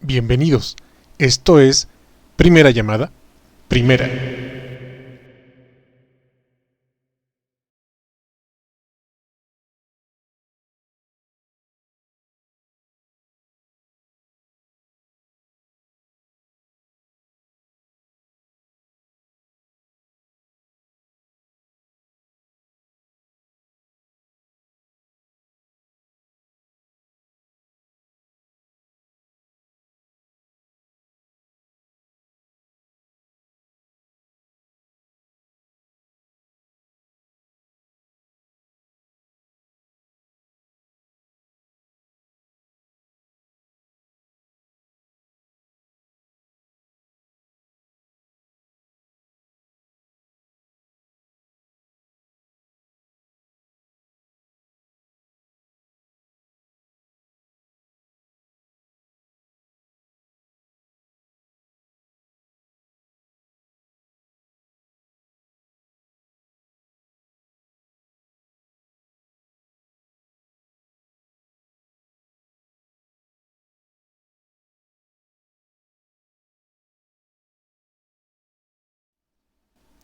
Bienvenidos. Esto es Primera Llamada, Primera.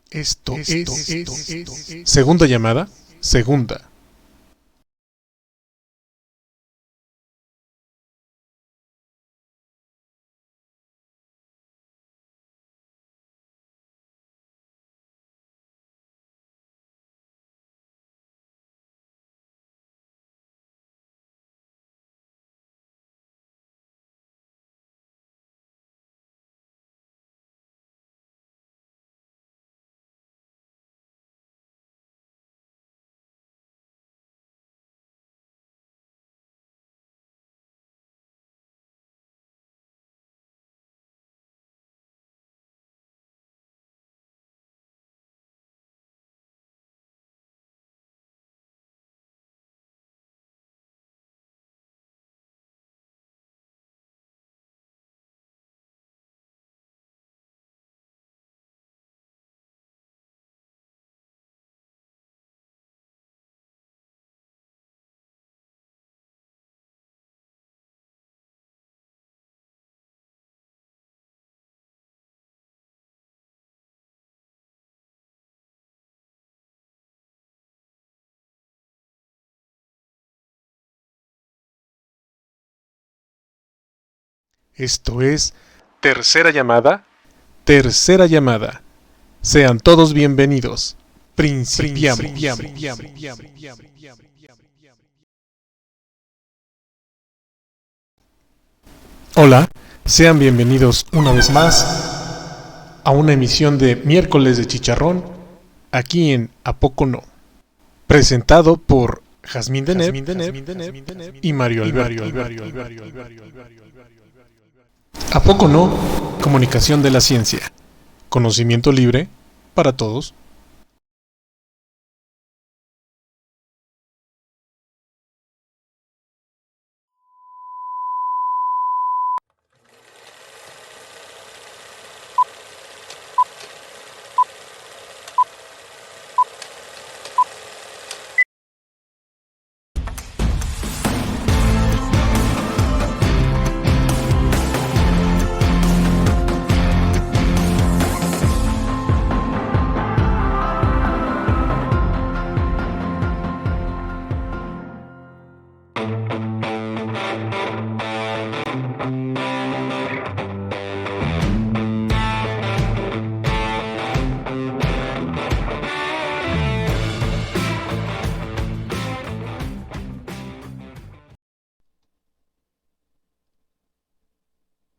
Esto es Segunda Llamada, Segunda. Esto es Tercera Llamada, Tercera Llamada. Sean todos bienvenidos. Principiamos. Hola, sean bienvenidos una vez más a una emisión de Miércoles de Chicharrón, aquí en ¿A Poco No? Presentado por Jazmín Deneb y Mario Alberto. ¿A poco no? Comunicación de la ciencia. Conocimiento libre para todos.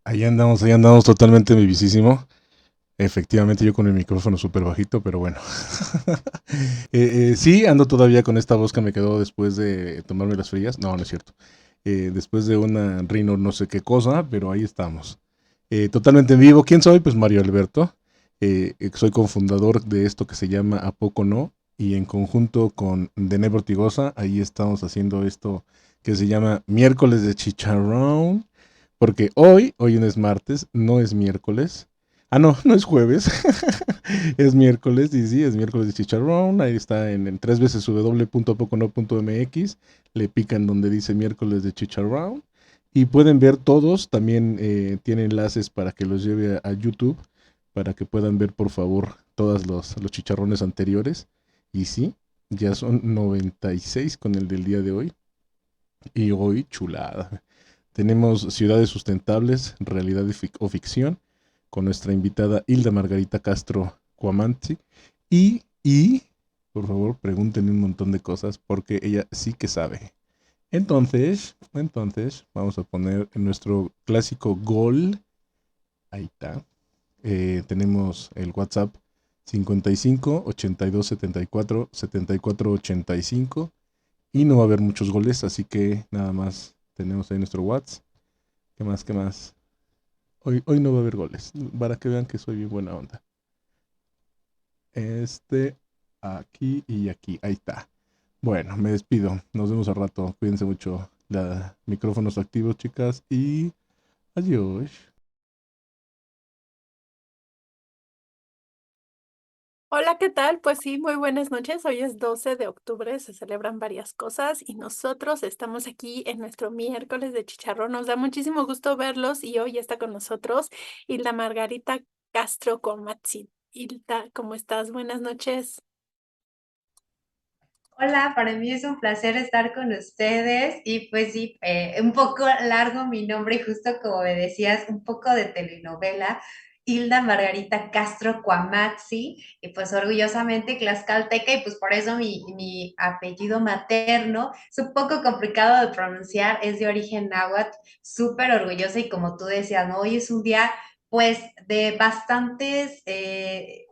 Ahí andamos totalmente vivísimo. Efectivamente, yo con el micrófono súper bajito, pero bueno. Sí, ando todavía con esta voz que me quedó después de tomarme las frías. No, no es cierto. Después de una rino no sé qué cosa, pero ahí estamos. Totalmente en vivo. ¿Quién soy? Pues Mario Alberto. Soy cofundador de esto que se llama ¿A Poco No? Y en conjunto con Deneb Ortigosa, ahí estamos haciendo esto que se llama Miércoles de Chicharrón. Porque hoy no es martes, no es miércoles. Ah, no, no es jueves. Es miércoles, y sí, es miércoles de chicharrón. Ahí está en 3 veces w.pocono.mx. Le pican donde dice miércoles de chicharrón. Y pueden ver todos, también tiene enlaces para que los lleve a YouTube, para que puedan ver por favor todos los chicharrones anteriores. Y sí, ya son 96 con el del día de hoy. Y hoy, chulada. Tenemos Ciudades Sustentables, Realidad o Ficción, con nuestra invitada Hilda Margarita Castro Cuamanzi. Y, por favor, pregúntenle un montón de cosas porque ella sí que sabe. Entonces, vamos a poner en nuestro clásico gol. Ahí está. Tenemos el WhatsApp 55 82 74 85. Y no va a haber muchos goles, así que nada más tenemos ahí nuestro WhatsApp. ¿Qué más? ¿Qué más? Hoy no va a haber goles, para que vean que soy bien buena onda. Aquí y aquí. Ahí está. Bueno, me despido. Nos vemos al rato. Cuídense mucho. Micrófonos activos, chicas. Y adiós. Hola, ¿qué tal? Pues sí, muy buenas noches. Hoy es 12 de octubre, se celebran varias cosas y nosotros estamos aquí en nuestro miércoles de chicharrón. Nos da muchísimo gusto verlos y hoy está con nosotros Hilda Margarita Castro Comatzi. Hilda, ¿cómo estás? Buenas noches. Hola, para mí es un placer estar con ustedes y pues sí, un poco largo mi nombre y justo como me decías, un poco de telenovela, Hilda Margarita Castro Cuamatzi y pues orgullosamente tlaxcalteca y pues por eso mi apellido materno es un poco complicado de pronunciar, es de origen náhuatl, súper orgullosa y como tú decías, ¿no? Hoy es un día pues de bastantes,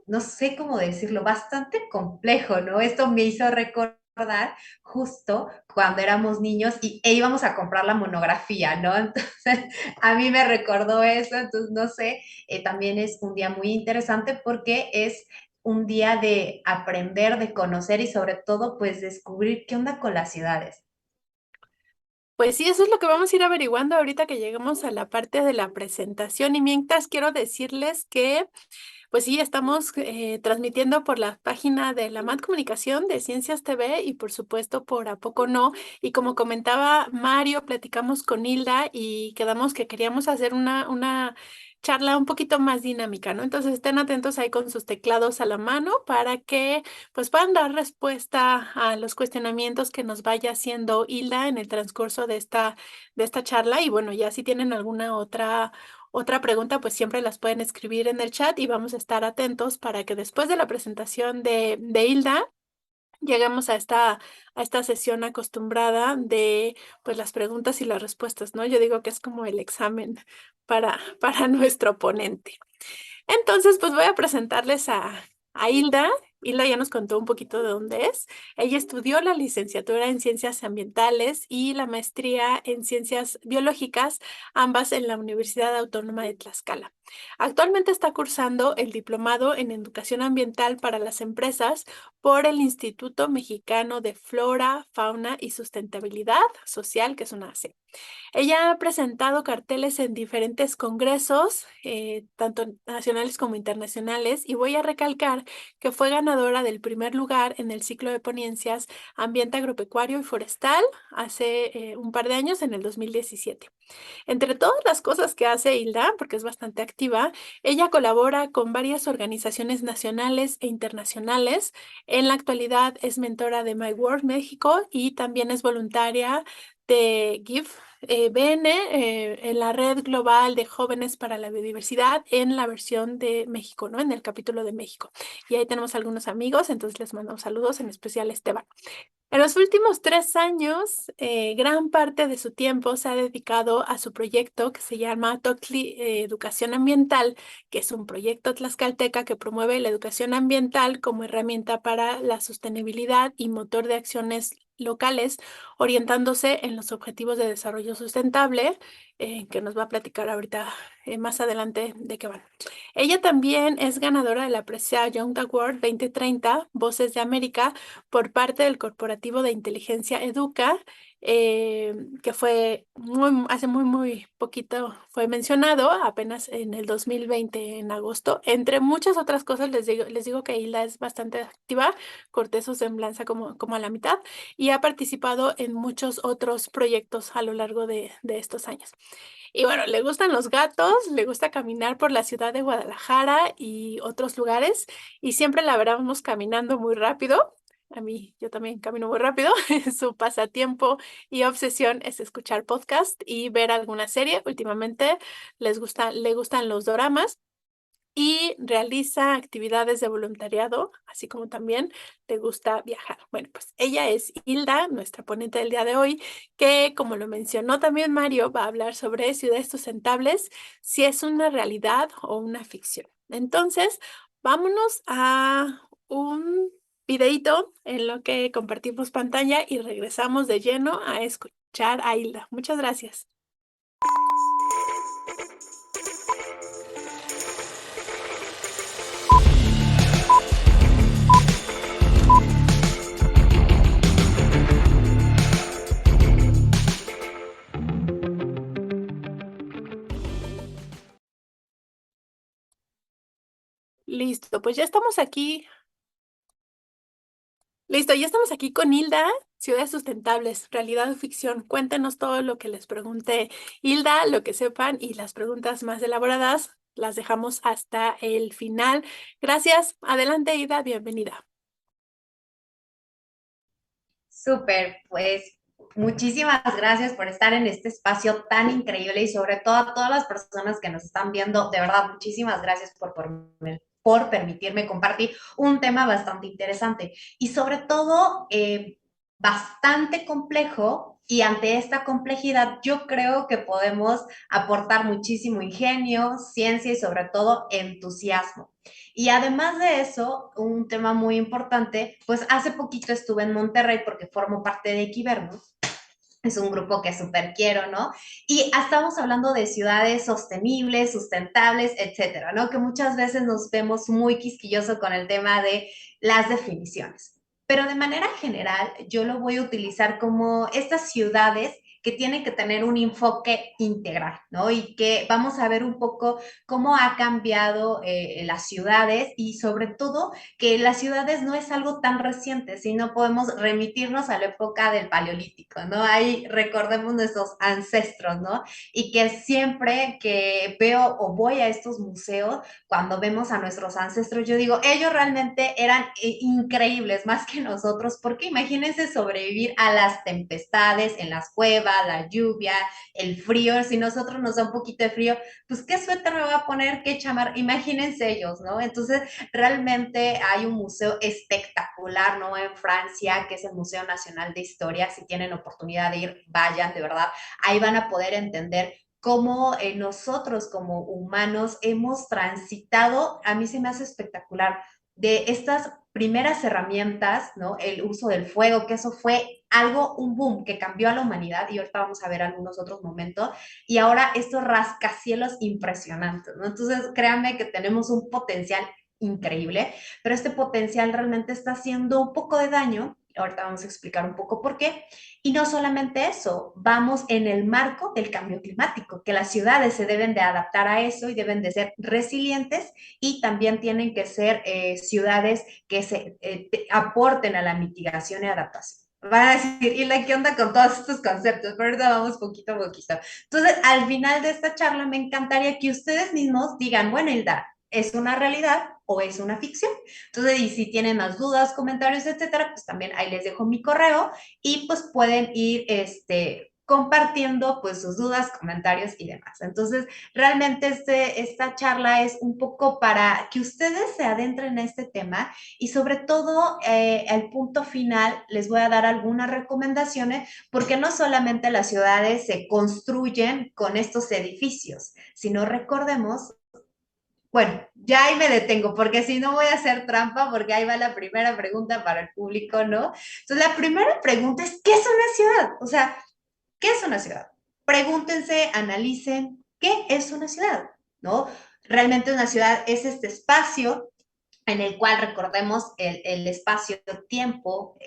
no sé cómo decirlo, bastante complejo, ¿no? Esto me hizo recordar justo cuando éramos niños e íbamos a comprar la monografía, ¿no? Entonces, a mí me recordó eso, entonces, no sé, también es un día muy interesante porque es un día de aprender, de conocer y sobre todo, pues, descubrir qué onda con las ciudades. Pues sí, eso es lo que vamos a ir averiguando ahorita que lleguemos a la parte de la presentación y mientras quiero decirles que pues sí, estamos transmitiendo por la página de la MAT Comunicación de Ciencias TV y por supuesto por A Poco No. Y como comentaba Mario, platicamos con Hilda y quedamos que queríamos hacer una charla un poquito más dinámica, ¿no? Entonces estén atentos ahí con sus teclados a la mano para que pues puedan dar respuesta a los cuestionamientos que nos vaya haciendo Hilda en el transcurso de esta charla. Y bueno, ya si tienen alguna otra pregunta, pues siempre las pueden escribir en el chat y vamos a estar atentos para que después de la presentación de Hilda lleguemos a esta sesión acostumbrada de pues las preguntas y las respuestas, ¿no? Yo digo que es como el examen para nuestro ponente. Entonces, pues voy a presentarles a Hilda. Hilda ya nos contó un poquito de dónde es. Ella estudió la licenciatura en Ciencias Ambientales y la maestría en Ciencias Biológicas, ambas en la Universidad Autónoma de Tlaxcala. Actualmente está cursando el diplomado en Educación Ambiental para las Empresas por el Instituto Mexicano de Flora, Fauna y Sustentabilidad Social, que es una AC. Ella ha presentado carteles en diferentes congresos, tanto nacionales como internacionales, y voy a recalcar que fue ganadora del primer lugar en el ciclo de ponencias Ambiente Agropecuario y Forestal hace un par de años, en el 2017. Entre todas las cosas que hace Hilda, porque es bastante activa, ella colabora con varias organizaciones nacionales e internacionales. En la actualidad es mentora de My World México y también es voluntaria de Give BN en la red global de jóvenes para la biodiversidad en la versión de México, ¿no? En el capítulo de México. Y ahí tenemos algunos amigos, entonces les mando saludos, en especial a Esteban. En los últimos 3 años, gran parte de su tiempo se ha dedicado a su proyecto que se llama Tocli Educación Ambiental, que es un proyecto tlaxcalteca que promueve la educación ambiental como herramienta para la sostenibilidad y motor de acciones locales, orientándose en los objetivos de desarrollo sustentable, que nos va a platicar ahorita más adelante de qué van. Ella también es ganadora de la presea Young Award 2030, Voces de América, por parte del corporativo de inteligencia Educa, que fue hace muy poquito, fue mencionado apenas en el 2020, en agosto. Entre muchas otras cosas, les digo que Hilda es bastante activa, corté su semblanza como a la mitad, y ha participado en muchos otros proyectos a lo largo de estos años. Y bueno, le gustan los gatos, le gusta caminar por la ciudad de Guadalajara y otros lugares, y siempre la veremos caminando muy rápido. A mí, yo también camino muy rápido. Su pasatiempo y obsesión es escuchar podcast y ver alguna serie. Últimamente le gustan los doramas y realiza actividades de voluntariado, así como también le gusta viajar. Bueno, pues ella es Hilda, nuestra ponente del día de hoy, que como lo mencionó también Mario, va a hablar sobre ciudades sustentables, si es una realidad o una ficción. Entonces, vámonos a un videíto en lo que compartimos pantalla y regresamos de lleno a escuchar a Hilda. Muchas gracias. Listo, pues ya estamos aquí. Listo, ya estamos aquí con Hilda, Ciudades Sustentables, Realidad o Ficción. Cuéntenos todo lo que les pregunte Hilda, lo que sepan, y las preguntas más elaboradas las dejamos hasta el final. Gracias. Adelante, Hilda, bienvenida. Súper, pues muchísimas gracias por estar en este espacio tan increíble y sobre todo a todas las personas que nos están viendo. De verdad, muchísimas gracias por permitirme compartir un tema bastante interesante y sobre todo bastante complejo. Y ante esta complejidad, yo creo que podemos aportar muchísimo ingenio, ciencia y sobre todo entusiasmo. Y además de eso, un tema muy importante, pues hace poquito estuve en Monterrey porque formo parte de Equiverno. Es un grupo que súper quiero, ¿no? Y estamos hablando de ciudades sostenibles, sustentables, etcétera, ¿no? Que muchas veces nos vemos muy quisquilloso con el tema de las definiciones. Pero de manera general, yo lo voy a utilizar como estas ciudades que tienen que tener un enfoque integral, ¿no? Y que vamos a ver un poco cómo ha cambiado las ciudades y sobre todo que las ciudades no es algo tan reciente, sino podemos remitirnos a la época del Paleolítico, ¿no? Ahí recordemos nuestros ancestros, ¿no? Y que siempre que veo o voy a estos museos, cuando vemos a nuestros ancestros, yo digo, ellos realmente eran increíbles, más que nosotros, porque imagínense sobrevivir a las tempestades en las cuevas, la lluvia, el frío, si nosotros nos da un poquito de frío, pues qué suéter me voy a poner, qué chamar, imagínense ellos, ¿no? Entonces, realmente hay un museo espectacular, ¿no? En Francia, que es el Museo Nacional de Historia. Si tienen oportunidad de ir, vayan, de verdad. Ahí van a poder entender cómo nosotros como humanos hemos transitado, a mí se me hace espectacular, de estas primeras herramientas, ¿no? El uso del fuego, que eso fue algo, un boom que cambió a la humanidad y ahorita vamos a ver algunos otros momentos y ahora estos rascacielos impresionantes, ¿no? Entonces, créanme que tenemos un potencial increíble, pero este potencial realmente está haciendo un poco de daño. Ahorita vamos a explicar un poco por qué. Y no solamente eso, vamos en el marco del cambio climático, que las ciudades se deben de adaptar a eso y deben de ser resilientes y también tienen que ser ciudades que se aporten a la mitigación y adaptación. Van a decir, ¿y qué onda con todos estos conceptos? Pero ahorita vamos poquito a poquito. Entonces, al final de esta charla, me encantaría que ustedes mismos digan, bueno, Hilda, ¿es una realidad o es una ficción? Entonces, y si tienen más dudas, comentarios, etcétera, pues también ahí les dejo mi correo y pues pueden ir compartiendo pues sus dudas, comentarios y demás. Entonces, realmente esta charla es un poco para que ustedes se adentren en este tema y sobre todo al punto final les voy a dar algunas recomendaciones porque no solamente las ciudades se construyen con estos edificios, sino recordemos, bueno, ya ahí me detengo, porque si no voy a hacer trampa, porque ahí va la primera pregunta para el público, ¿no? Entonces, la primera pregunta es, ¿qué es una ciudad? O sea, ¿qué es una ciudad? Pregúntense, analicen, ¿qué es una ciudad? ¿no? Realmente una ciudad es este espacio en el cual recordemos el espacio-tiempo,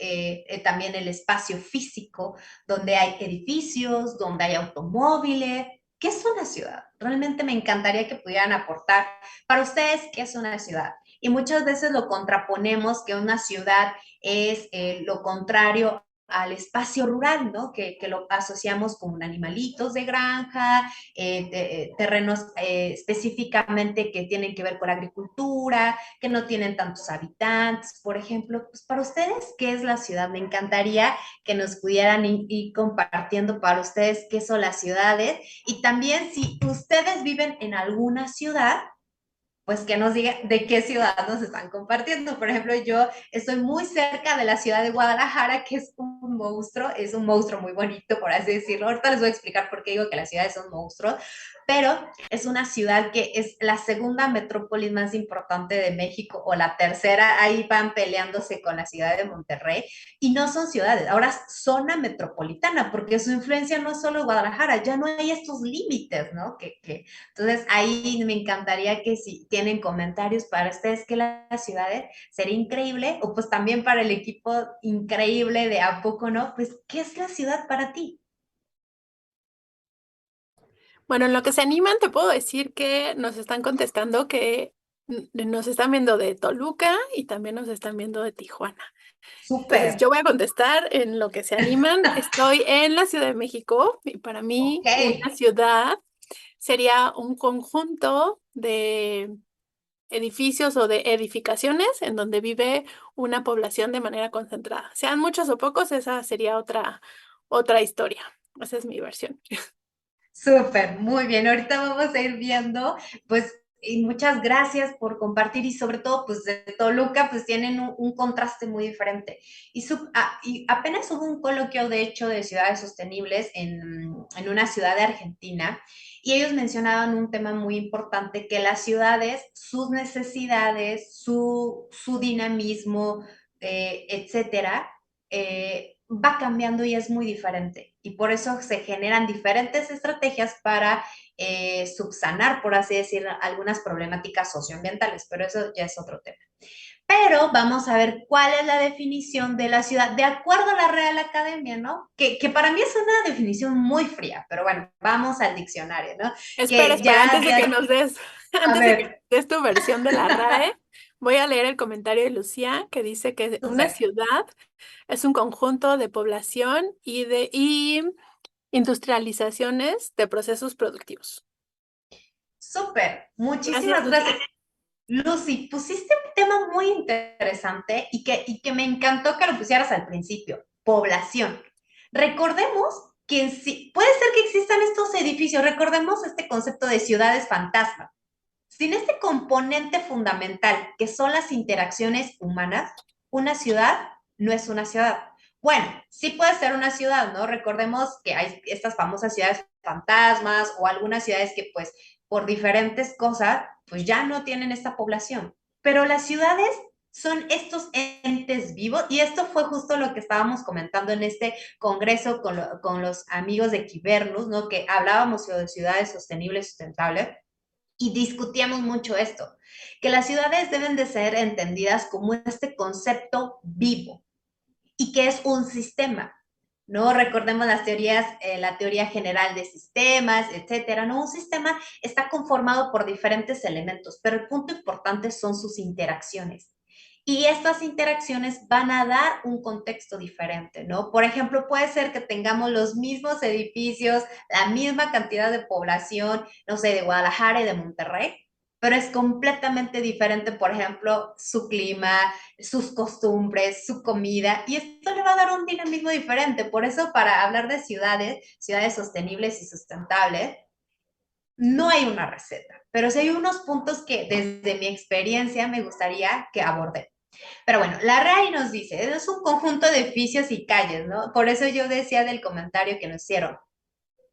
también el espacio físico, donde hay edificios, donde hay automóviles. ¿Qué es una ciudad? Realmente me encantaría que pudieran aportar para ustedes qué es una ciudad. Y muchas veces lo contraponemos que una ciudad es lo contrario al espacio rural, ¿no? Que lo asociamos con animalitos de granja, terrenos específicamente que tienen que ver con la agricultura, que no tienen tantos habitantes, por ejemplo. Pues para ustedes, ¿qué es la ciudad? Me encantaría que nos pudieran ir compartiendo para ustedes qué son las ciudades y también si ustedes viven en alguna ciudad, pues que nos diga de qué ciudad nos están compartiendo. Por ejemplo, yo estoy muy cerca de la ciudad de Guadalajara, que es un monstruo muy bonito, por así decirlo. Ahorita les voy a explicar por qué digo que las ciudades son monstruos, pero es una ciudad que es la segunda metrópolis más importante de México o la tercera, ahí van peleándose con la ciudad de Monterrey, y no son ciudades, ahora zona metropolitana, porque su influencia no es solo Guadalajara, ya no hay estos límites, ¿no? Entonces, ahí me encantaría que si tienen comentarios para ustedes que las ciudades sería increíble, o pues también para el equipo increíble de ¿a poco no? Pues, ¿qué es la ciudad para ti? Bueno, en lo que se animan, te puedo decir que nos están contestando que nos están viendo de Toluca y también nos están viendo de Tijuana. Súper. Entonces, yo voy a contestar en lo que se animan. Estoy en la Ciudad de México y para Ok, mí una ciudad sería un conjunto de edificios o de edificaciones en donde vive una población de manera concentrada. Sean muchos o pocos, esa sería otra historia. Esa es mi versión. súper, muy bien. Ahorita vamos a ir viendo, pues, y muchas gracias por compartir y sobre todo, pues, de Toluca, pues, tienen un contraste muy diferente. Y apenas hubo un coloquio, de hecho, de ciudades sostenibles en una ciudad de Argentina y ellos mencionaban un tema muy importante, que las ciudades, sus necesidades, su dinamismo, etcétera, va cambiando y es muy diferente. Y por eso se generan diferentes estrategias para subsanar, por así decirlo, algunas problemáticas socioambientales, pero eso ya es otro tema. Pero vamos a ver cuál es la definición de la ciudad, de acuerdo a la Real Academia, ¿no? Que para mí es una definición muy fría, pero bueno, vamos al diccionario, ¿no? Espera, Que espera, ya, antes de que ya, nos des, a antes de que nos ver, des tu versión de la RAE, voy a leer el comentario de Lucía que dice que una súper, ciudad es un conjunto de población y industrializaciones de procesos productivos. súper, Gracias, muchísimas Lucía. gracias. Lucy, pusiste un tema muy interesante y que me encantó que lo pusieras al principio, población. Recordemos que sí, puede ser que existan estos edificios, recordemos este concepto de ciudades fantasma. Sin este componente fundamental, que son las interacciones humanas, una ciudad no es una ciudad. Bueno, sí puede ser una ciudad, ¿no? Recordemos que hay estas famosas ciudades fantasmas o algunas ciudades que pues por diferentes cosas pues ya no tienen esta población. Pero las ciudades son estos entes vivos y esto fue justo lo que estábamos comentando en este congreso con los amigos de Kibernus, ¿no? Que hablábamos de ciudades sostenibles y sustentables y discutíamos mucho esto, que las ciudades deben de ser entendidas como este concepto vivo y que es un sistema, ¿no? Recordemos las teorías, la teoría general de sistemas, etcétera, ¿no? Un sistema está conformado por diferentes elementos, pero el punto importante son sus interacciones. Y estas interacciones van a dar un contexto diferente, ¿no? Por ejemplo, puede ser que tengamos los mismos edificios, la misma cantidad de población, no sé, de Guadalajara y de Monterrey, pero es completamente diferente, por ejemplo, su clima, sus costumbres, su comida, y esto le va a dar un dinamismo diferente. Por eso, para hablar de ciudades sostenibles y sustentables, no hay una receta, pero sí hay unos puntos que desde mi experiencia me gustaría que aborde. Pero bueno, la RAI nos dice, es un conjunto de edificios y calles, ¿no? Por eso yo decía del comentario que nos hicieron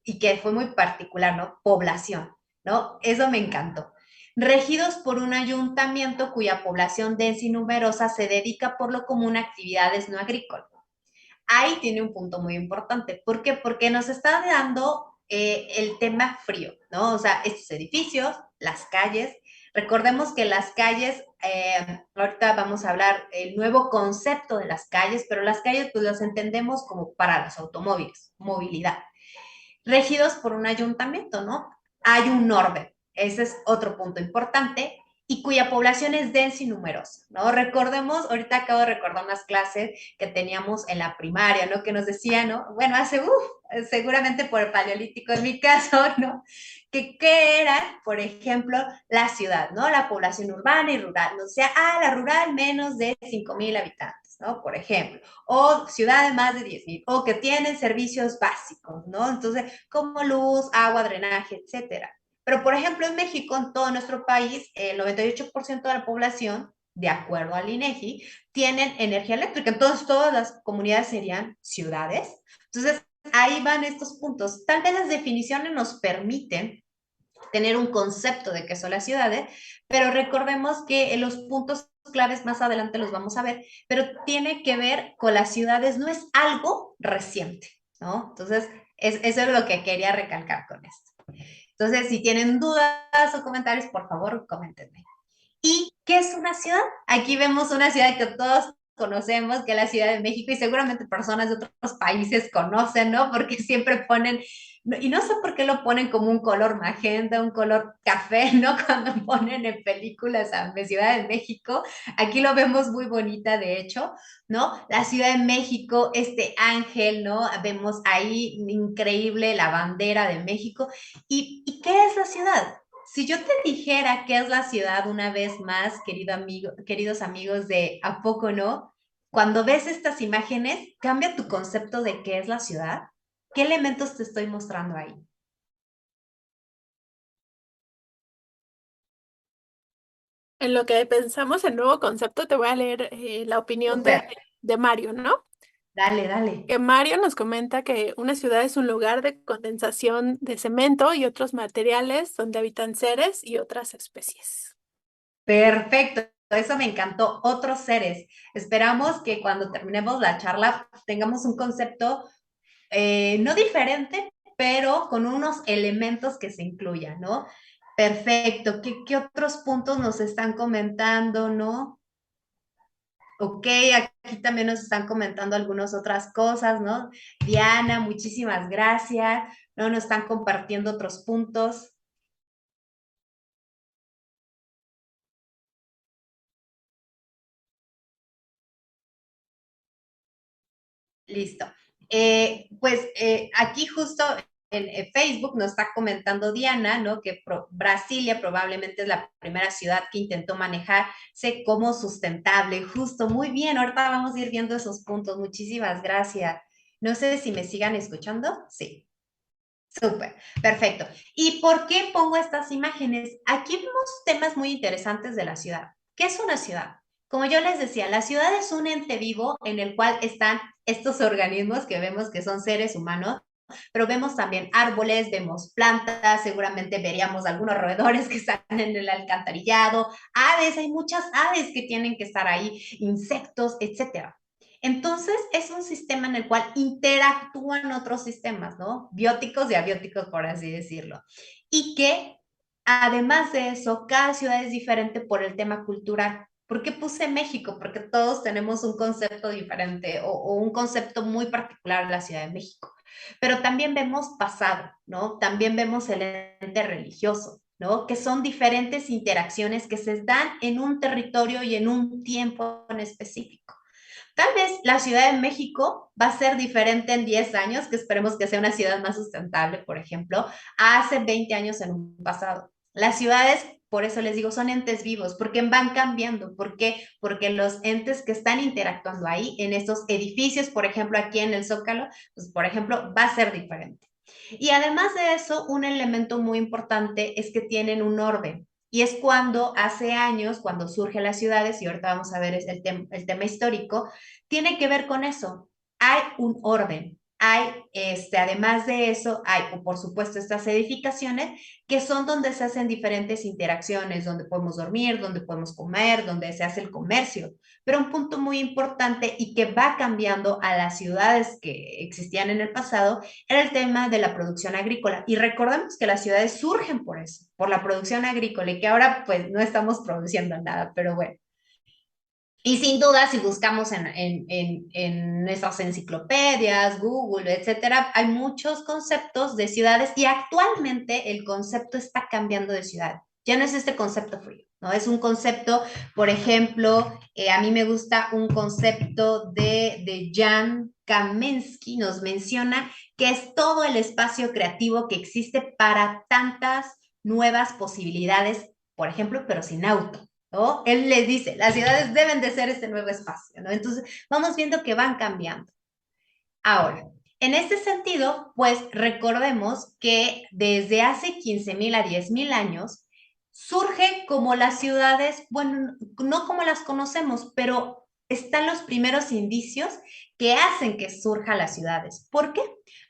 y que fue muy particular, ¿no? Población, ¿no? Eso me encantó. Regidos por un ayuntamiento cuya población densa y numerosa se dedica por lo común a actividades no agrícolas. Ahí tiene un punto muy importante. ¿Por qué? Porque nos está dando el tema frío, ¿no? O sea, estos edificios, las calles. Recordemos que las calles, ahorita vamos a hablar el nuevo concepto de las calles, pero las calles pues las entendemos como para los automóviles, movilidad, regidos por un ayuntamiento, ¿no? Hay un orden, ese es otro punto importante, y cuya población es densa y numerosa, ¿no? Recordemos, ahorita acabo de recordar unas clases que teníamos en la primaria, ¿no? Que nos decían, ¿no? Bueno, seguramente por el paleolítico en mi caso, ¿no? Que qué era, por ejemplo, la ciudad, ¿no? La población urbana y rural, ¿no? O sea, la rural menos de 5,000 habitantes, ¿no? Por ejemplo, o ciudades más de 10,000, o que tienen servicios básicos, ¿no? Entonces, como luz, agua, drenaje, etcétera. Pero, por ejemplo, en México, en todo nuestro país, el 98% de la población, de acuerdo al INEGI, tienen energía eléctrica. Entonces, todas las comunidades serían ciudades. Entonces, ahí van estos puntos. Tal vez las definiciones nos permiten tener un concepto de qué son las ciudades, pero recordemos que los puntos claves más adelante los vamos a ver, pero tiene que ver con las ciudades, no es algo reciente, ¿no? Entonces, eso es lo que quería recalcar con esto. Entonces, si tienen dudas o comentarios, por favor, coméntenme. ¿Y qué es una ciudad? Aquí vemos una ciudad que todos conocemos, que es la Ciudad de México, y seguramente personas de otros países conocen, ¿no? Porque siempre ponen, y no sé por qué lo ponen como un color magenta, un color café, ¿no? Cuando ponen en películas a Ciudad de México, aquí lo vemos muy bonita, de hecho, ¿no? La Ciudad de México, este ángel, ¿no? Vemos ahí increíble la bandera de México. ¿Y qué es la ciudad? Si yo te dijera qué es la ciudad una vez más, queridos amigos de ¿A poco no? Cuando ves estas imágenes, ¿cambia tu concepto de qué es la ciudad? ¿Qué elementos te estoy mostrando ahí? En lo que pensamos el nuevo concepto, te voy a leer la opinión Súper, de Mario, ¿no? dale, dale. Que Mario nos comenta que una ciudad es un lugar de condensación de cemento y otros materiales donde habitan seres y otras especies. Perfecto, eso me encantó. Otros seres. Esperamos que cuando terminemos la charla tengamos un concepto no diferente, pero con unos elementos que se incluyan, ¿no? Perfecto. ¿Qué otros puntos nos están comentando, no? Ok, aquí también nos están comentando algunas otras cosas, ¿no? Diana, muchísimas gracias. No nos están compartiendo otros puntos. Listo. Aquí justo en Facebook nos está comentando Diana, ¿no? Que Brasilia probablemente es la primera ciudad que intentó manejarse como sustentable. Justo, muy bien. Ahorita vamos a ir viendo esos puntos. Muchísimas gracias. No sé si me sigan escuchando. Sí. Súper, perfecto. ¿Y por qué pongo estas imágenes? Aquí vemos temas muy interesantes de la ciudad. ¿Qué es una ciudad? Como yo les decía, la ciudad es un ente vivo en el cual están estos organismos que vemos que son seres humanos, pero vemos también árboles, vemos plantas, seguramente veríamos algunos roedores que están en el alcantarillado, aves, hay muchas aves que tienen que estar ahí, insectos, etcétera. Entonces, es un sistema en el cual interactúan otros sistemas, ¿no? Bióticos y abióticos, por así decirlo. Y que, además de eso, cada ciudad es diferente por el tema cultural. ¿Por qué puse México? Porque todos tenemos un concepto diferente o un concepto muy particular de la Ciudad de México. Pero también vemos pasado, ¿no? También vemos el ente religioso, ¿no? Que son diferentes interacciones que se dan en un territorio y en un tiempo en específico. Tal vez la Ciudad de México va a ser diferente en 10 años, que esperemos que sea una ciudad más sustentable, por ejemplo, a hace 20 años en un pasado. Las ciudades, por eso les digo, son entes vivos, porque van cambiando. ¿Por qué? Porque los entes que están interactuando ahí, en estos edificios, por ejemplo, aquí en el Zócalo, pues, por ejemplo, va a ser diferente. Y además de eso, un elemento muy importante es que tienen un orden. Y es cuando hace años, cuando surgen las ciudades, y ahorita vamos a ver el tema histórico, tiene que ver con eso. Hay un orden, hay, además de eso, hay, por supuesto, estas edificaciones que son donde se hacen diferentes interacciones, donde podemos dormir, donde podemos comer, donde se hace el comercio. Pero un punto muy importante y que va cambiando a las ciudades que existían en el pasado era el tema de la producción agrícola. Y recordemos que las ciudades surgen por eso, por la producción agrícola, y que ahora pues no estamos produciendo nada, pero bueno. Y sin duda, si buscamos en nuestras enciclopedias, Google, etcétera, hay muchos conceptos de ciudades y actualmente el concepto está cambiando de ciudad. Ya no es este concepto frío, ¿no? Es un concepto, por ejemplo, a mí me gusta un concepto de Jan Kamensky, nos menciona que es todo el espacio creativo que existe para tantas nuevas posibilidades, por ejemplo, pero sin auto. ¿No? Él les dice, las ciudades deben de ser este nuevo espacio, ¿no? Entonces, vamos viendo que van cambiando. Ahora, en este sentido, pues recordemos que desde hace 15,000 a 10,000 años, surge como las ciudades, bueno, no como las conocemos, pero están los primeros indicios que hacen que surjan las ciudades. ¿Por qué?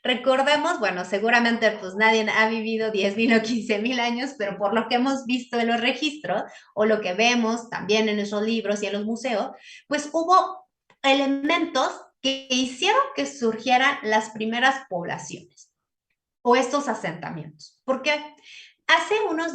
Recordemos, bueno, seguramente pues nadie ha vivido 10,000 o 15,000 años, pero por lo que hemos visto en los registros o lo que vemos también en nuestros libros y en los museos, pues hubo elementos que hicieron que surgieran las primeras poblaciones o estos asentamientos. Porque hace unos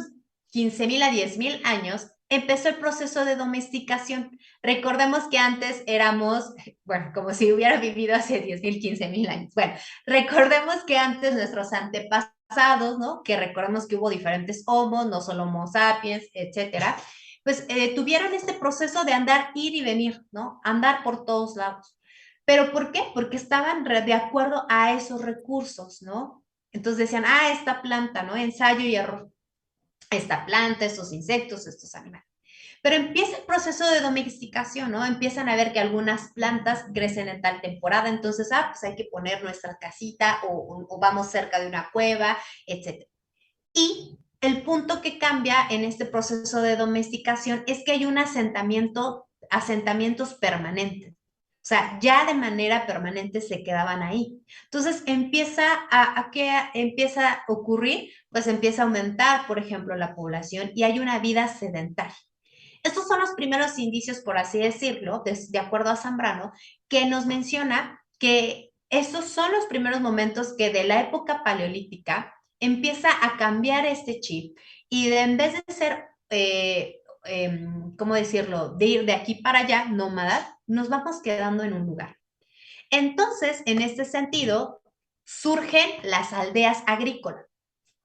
15,000 a 10,000 años empezó el proceso de domesticación. Recordemos que antes éramos, bueno, como si hubiera vivido hace 10,000, 15,000 años. Bueno, recordemos que antes nuestros antepasados, ¿no? Que recordemos que hubo diferentes homos, no solo homo sapiens, etcétera, pues tuvieron este proceso de andar, ir y venir, ¿no? Andar por todos lados. ¿Pero por qué? Porque estaban de acuerdo a esos recursos, ¿no? Entonces decían, ah, esta planta, ¿no? Ensayo y error. Esta planta, estos insectos, estos animales. Pero empieza el proceso de domesticación, ¿no? Empiezan a ver que algunas plantas crecen en tal temporada, entonces, pues hay que poner nuestra casita o vamos cerca de una cueva, etc. Y el punto que cambia en este proceso de domesticación es que hay un asentamientos permanentes. O sea, ya de manera permanente se quedaban ahí. Entonces empieza empieza a ocurrir, pues empieza a aumentar, por ejemplo, la población y hay una vida sedentaria. Estos son los primeros indicios, por así decirlo, de acuerdo a Zambrano, que nos menciona que estos son los primeros momentos que de la época paleolítica empieza a cambiar este chip y en vez de ser, ¿cómo decirlo?, de ir de aquí para allá, nómada, nos vamos quedando en un lugar. Entonces, en este sentido, surgen las aldeas agrícolas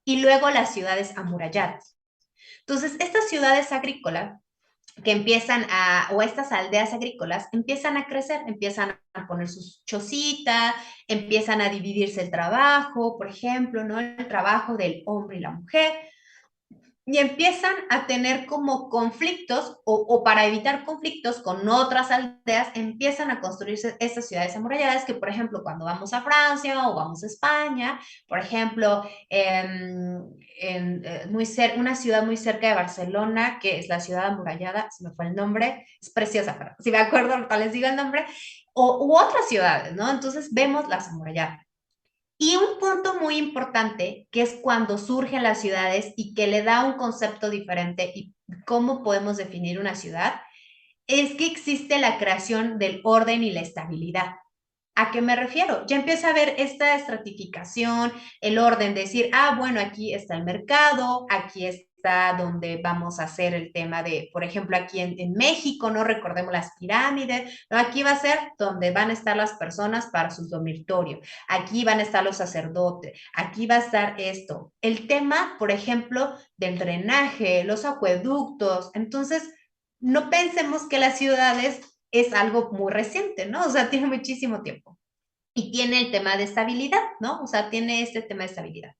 y luego las ciudades amuralladas. Entonces, estas ciudades agrícolas que empiezan o estas aldeas agrícolas empiezan a crecer, empiezan a poner sus chocitas, empiezan a dividirse el trabajo, por ejemplo, ¿no? El trabajo del hombre y la mujer, y empiezan a tener como conflictos o para evitar conflictos con otras aldeas, empiezan a construirse estas ciudades amuralladas que, por ejemplo, cuando vamos a Francia o vamos a España, por ejemplo, una ciudad muy cerca de Barcelona, que es la ciudad amurallada, se me fue el nombre, es preciosa, pero si me acuerdo, ahorita les digo el nombre, u otras ciudades, ¿no? Entonces vemos las amuralladas. Y un punto muy importante, que es cuando surgen las ciudades y que le da un concepto diferente y cómo podemos definir una ciudad, es que existe la creación del orden y la estabilidad. ¿A qué me refiero? Ya empieza a ver esta estratificación, el orden, decir, bueno, aquí está el mercado, aquí está donde vamos a hacer el tema de, por ejemplo, aquí en México, no recordemos las pirámides, ¿no? Aquí va a ser donde van a estar las personas para sus dormitorios, aquí van a estar los sacerdotes, aquí va a estar esto. El tema, por ejemplo, del drenaje, los acueductos, entonces, no pensemos que las ciudades es algo muy reciente, ¿no? O sea, tiene muchísimo tiempo. Y tiene el tema de estabilidad, ¿no? O sea, tiene este tema de estabilidad.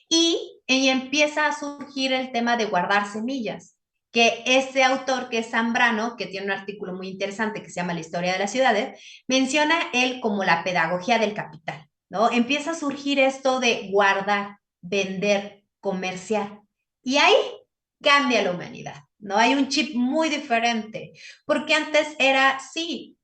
Y empieza a surgir el tema de guardar semillas, que ese autor, que es Zambrano, que tiene un artículo muy interesante que se llama La historia de las ciudades, menciona él como la pedagogía del capital, ¿no? Empieza a surgir esto de guardar, vender, comerciar. Y ahí cambia la humanidad, ¿no? Hay un chip muy diferente, porque antes era, sí,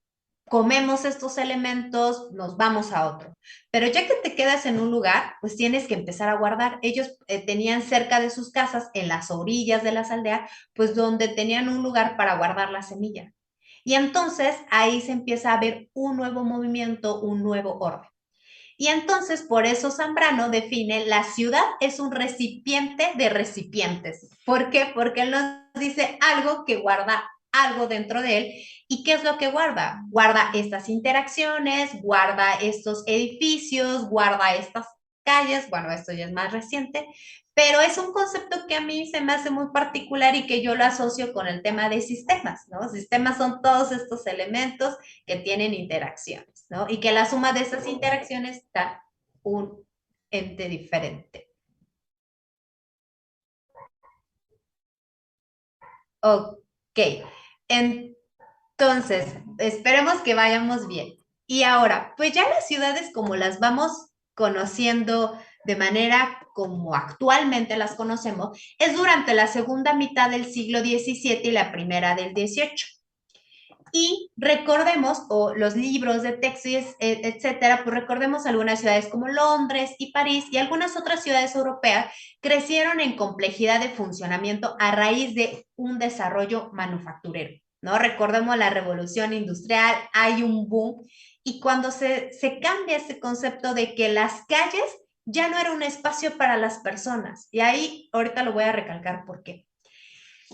comemos estos elementos, nos vamos a otro. Pero ya que te quedas en un lugar, pues tienes que empezar a guardar. Ellos tenían cerca de sus casas, en las orillas de las aldeas, pues donde tenían un lugar para guardar la semilla. Y entonces ahí se empieza a ver un nuevo movimiento, un nuevo orden. Y entonces por eso Zambrano define la ciudad es un recipiente de recipientes. ¿Por qué? Porque él nos dice algo que guarda algo dentro de él. ¿Y qué es lo que guarda? Guarda estas interacciones, guarda estos edificios, guarda estas calles. Bueno, esto ya es más reciente, pero es un concepto que a mí se me hace muy particular y que yo lo asocio con el tema de sistemas, ¿no? Sistemas son todos estos elementos que tienen interacciones, ¿no? Y que la suma de esas interacciones da un ente diferente. Ok, entonces, esperemos que vayamos bien. Y ahora, pues ya las ciudades como las vamos conociendo de manera como actualmente las conocemos, es durante la segunda mitad del siglo XVII y la primera del XVIII. Y recordemos, o los libros de texto, etcétera, pues recordemos algunas ciudades como Londres y París y algunas otras ciudades europeas crecieron en complejidad de funcionamiento a raíz de un desarrollo manufacturero, ¿no? Recordemos la revolución industrial, hay un boom, y cuando se cambia ese concepto de que las calles ya no era un espacio para las personas, y ahí ahorita lo voy a recalcar por qué.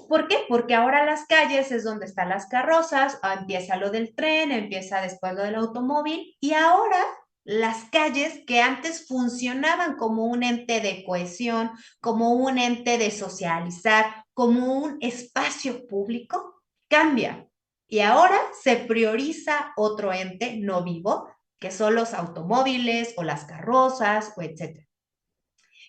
¿Por qué? Porque ahora las calles es donde están las carrozas, empieza lo del tren, empieza después lo del automóvil, y ahora las calles que antes funcionaban como un ente de cohesión, como un ente de socializar, como un espacio público, cambia. Y ahora se prioriza otro ente no vivo, que son los automóviles o las carrozas o etcétera.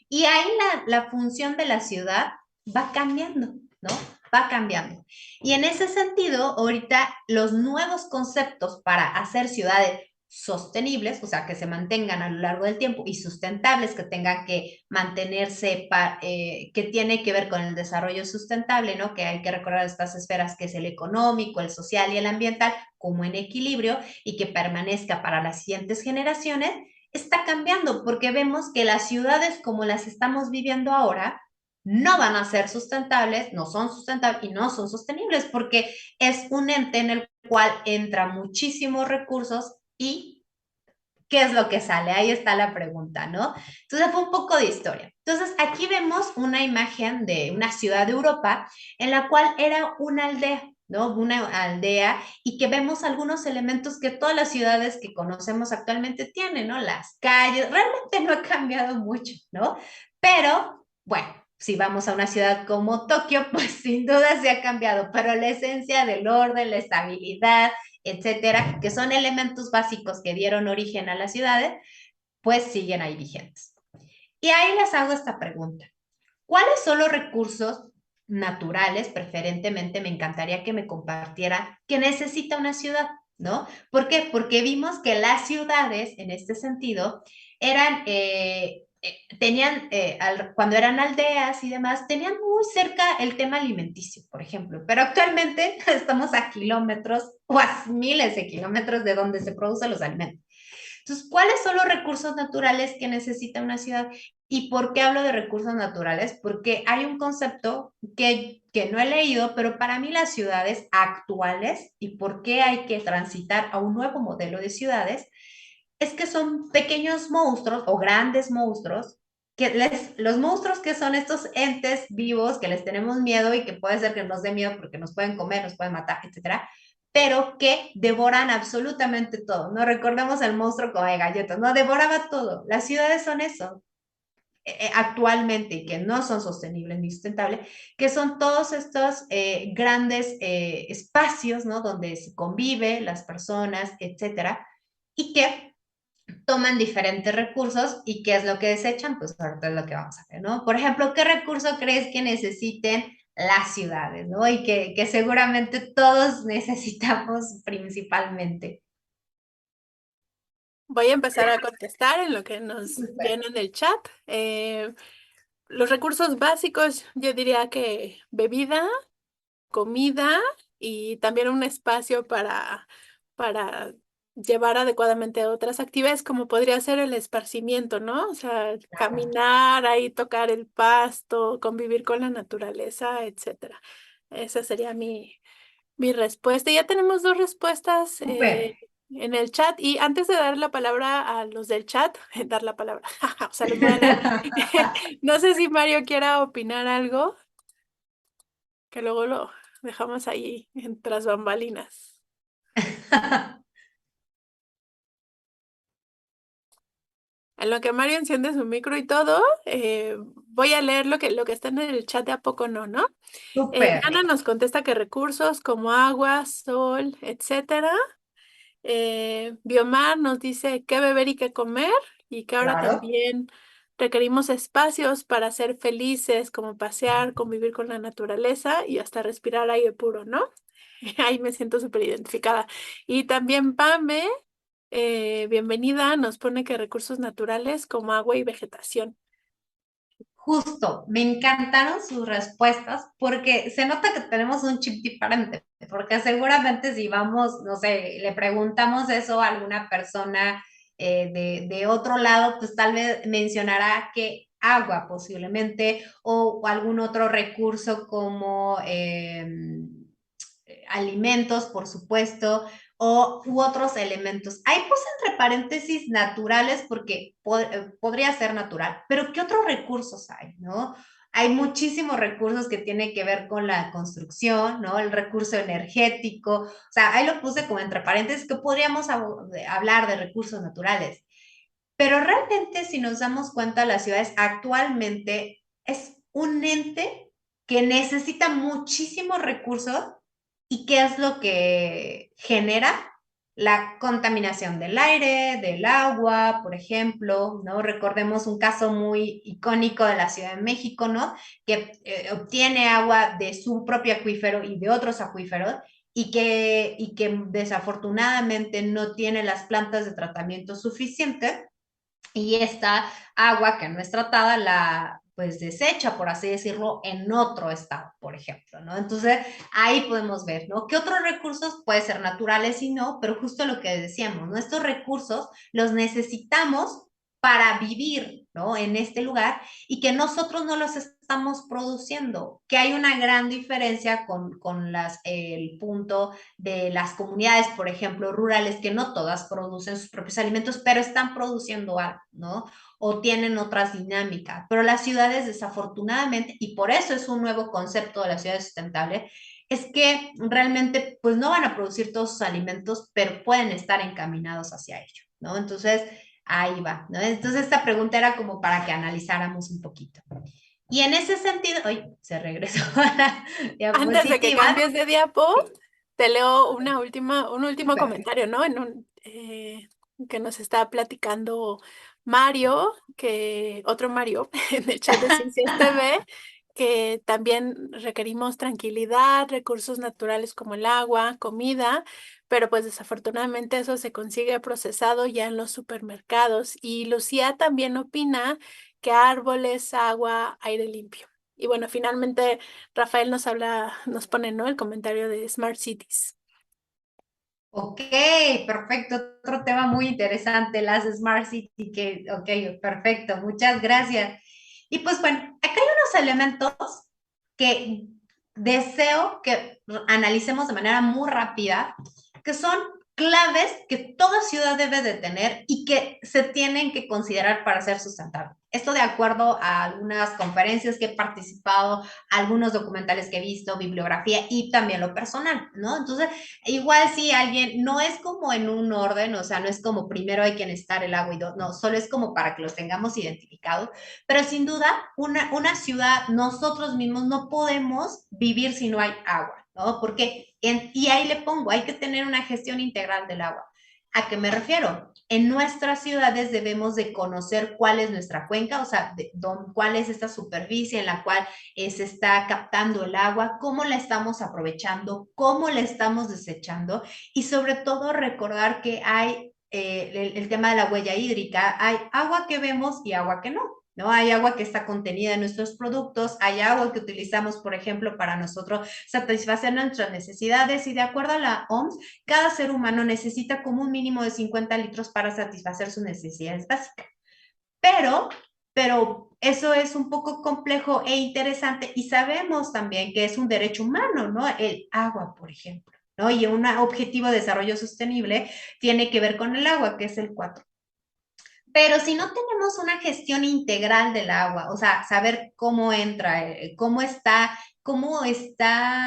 Y ahí la función de la ciudad va cambiando, ¿no? Va cambiando. Y en ese sentido, ahorita los nuevos conceptos para hacer ciudades sostenibles, o sea, que se mantengan a lo largo del tiempo y sustentables, que tengan que mantenerse, que tiene que ver con el desarrollo sustentable, ¿no? Que hay que recordar estas esferas que es el económico, el social y el ambiental, como en equilibrio y que permanezca para las siguientes generaciones, está cambiando porque vemos que las ciudades como las estamos viviendo ahora no van a ser sustentables, no son sustentables y no son sostenibles porque es un ente en el cual entra muchísimos recursos y ¿qué es lo que sale? Ahí está la pregunta, ¿no? Entonces fue un poco de historia. Entonces aquí vemos una imagen de una ciudad de Europa en la cual era una aldea, ¿no? Una aldea y que vemos algunos elementos que todas las ciudades que conocemos actualmente tienen, ¿no? Las calles, realmente no ha cambiado mucho, ¿no? Pero, bueno, si vamos a una ciudad como Tokio, pues sin duda se ha cambiado, pero la esencia del orden, la estabilidad, etcétera, que son elementos básicos que dieron origen a las ciudades, pues siguen ahí vigentes. Y ahí les hago esta pregunta. ¿Cuáles son los recursos naturales, preferentemente me encantaría que me compartiera, que necesita una ciudad? ¿No? ¿Por qué? Porque vimos que las ciudades, en este sentido, eran, tenían, cuando eran aldeas y demás, tenían muy cerca el tema alimenticio, por ejemplo, pero actualmente estamos a kilómetros o a miles de kilómetros de donde se producen los alimentos. Entonces, ¿cuáles son los recursos naturales que necesita una ciudad? ¿Y por qué hablo de recursos naturales? Porque hay un concepto que no he leído, pero para mí las ciudades actuales y por qué hay que transitar a un nuevo modelo de ciudades, es que son pequeños monstruos o grandes monstruos, los monstruos que son estos entes vivos que les tenemos miedo y que puede ser que nos dé miedo porque nos pueden comer, nos pueden matar, etcétera, pero que devoran absolutamente todo. No recordemos el monstruo como de galletas, no, devoraba todo. Las ciudades son eso actualmente y que no son sostenibles ni sustentables, que son todos estos grandes espacios, ¿no? Donde se convive las personas, etcétera, y que toman diferentes recursos y qué es lo que desechan, pues ahorita es lo que vamos a ver, ¿no? Por ejemplo, ¿qué recurso crees que necesiten las ciudades, ¿no? Y que seguramente todos necesitamos principalmente. Voy a empezar a contestar en lo que nos Súper. viene en el chat. Los recursos básicos, yo diría que bebida, comida y también un espacio para llevar adecuadamente a otras actividades, como podría ser el esparcimiento, ¿no? O sea, Claro. caminar ahí, tocar el pasto, convivir con la naturaleza, etcétera. Esa sería mi respuesta. Ya tenemos dos respuestas Súper. en el chat. Y antes de dar la palabra a los del chat, dar la palabra, o sea, los voy a leer. No sé si Mario quiera opinar algo, que luego lo dejamos ahí tras bambalinas. En lo que Mario enciende su micro y todo, voy a leer lo que está en el chat de a poco no, ¿no? Súper. Diana nos contesta que recursos como agua, sol, etcétera. Biomar nos dice qué beber y qué comer y que ahora Claro. también requerimos espacios para ser felices, como pasear, convivir con la naturaleza y hasta respirar aire puro, ¿no? Ahí me siento súper identificada. Y también Pame, bienvenida, nos pone que recursos naturales como agua y vegetación. Justo, me encantaron sus respuestas porque se nota que tenemos un chip diferente, porque seguramente si vamos, no sé, le preguntamos eso a alguna persona de otro lado, pues tal vez mencionará que agua posiblemente o algún otro recurso como alimentos, por supuesto, u otros elementos. Ahí puse entre paréntesis naturales porque podría ser natural, pero ¿qué otros recursos hay, no? Hay muchísimos recursos que tienen que ver con la construcción, ¿no? El recurso energético, o sea, ahí lo puse como entre paréntesis que podríamos hablar de recursos naturales. Pero realmente, si nos damos cuenta, las ciudades actualmente es un ente que necesita muchísimos recursos y qué es lo que genera la contaminación del aire, del agua, por ejemplo, ¿no? Recordemos un caso muy icónico de la Ciudad de México, ¿no? Que obtiene agua de su propio acuífero y de otros acuíferos y que desafortunadamente no tiene las plantas de tratamiento suficientes y esta agua que no es tratada la pues desecha, por así decirlo, en otro estado, por ejemplo, ¿no? Entonces, ahí podemos ver, ¿no? ¿Qué otros recursos pueden ser naturales y no? Pero justo lo que decíamos, ¿no? Estos recursos los necesitamos para vivir, ¿no? En este lugar y que nosotros no los estamos produciendo, que hay una gran diferencia con el punto de las comunidades, por ejemplo, rurales, que no todas producen sus propios alimentos, pero están produciendo algo, ¿no? O tienen otras dinámicas. Pero las ciudades, desafortunadamente, y por eso es un nuevo concepto de la ciudad sustentable, es que realmente pues no van a producir todos sus alimentos, pero pueden estar encaminados hacia ello, ¿no? Entonces, ahí va, ¿no? Entonces, esta pregunta era como para que analizáramos un poquito. Y en ese sentido, hoy se regresó a la Antes de que diapositiva. cambies de diapo, te leo un último Súper. comentario, ¿no? Que nos está platicando Mario, que otro Mario en el chat de Ciencias TV, que también requerimos tranquilidad, recursos naturales como el agua, comida, pero pues desafortunadamente eso se consigue procesado ya en los supermercados. Y Lucía también opina que árboles, agua, aire limpio. Y bueno, finalmente Rafael nos pone, ¿no? El comentario de Smart Cities. Ok, perfecto. Otro tema muy interesante, las Smart City, que, ok, perfecto, muchas gracias. Y pues bueno, acá hay unos elementos que deseo que analicemos de manera muy rápida, que son claves que toda ciudad debe de tener y que se tienen que considerar para ser sustentable. Esto de acuerdo a algunas conferencias que he participado, algunos documentales que he visto, bibliografía y también lo personal, ¿no? Entonces, igual si alguien, no es como en un orden, o sea, no es como primero hay que necesitar el agua y dos, no, solo es como para que los tengamos identificados, pero sin duda una ciudad, nosotros mismos no podemos vivir si no hay agua, ¿no? Porque, y ahí le pongo, hay que tener una gestión integral del agua. ¿A qué me refiero? En nuestras ciudades debemos de conocer cuál es nuestra cuenca, o sea, cuál es esta superficie en la cual se está captando el agua, cómo la estamos aprovechando, cómo la estamos desechando y sobre todo recordar que hay el tema de la huella hídrica, hay agua que vemos y agua que no. ¿no? Hay agua que está contenida en nuestros productos, hay agua que utilizamos, por ejemplo, para nosotros satisfacer nuestras necesidades y de acuerdo a la OMS, cada ser humano necesita como un mínimo de 50 litros para satisfacer sus necesidades básicas. Pero, pero eso es un poco complejo e interesante y sabemos también que es un derecho humano, ¿no? El agua, por ejemplo, ¿no? Y un objetivo de desarrollo sostenible tiene que ver con el agua, que es el 4. Pero si no tenemos una gestión integral del agua, o sea, saber cómo entra, cómo está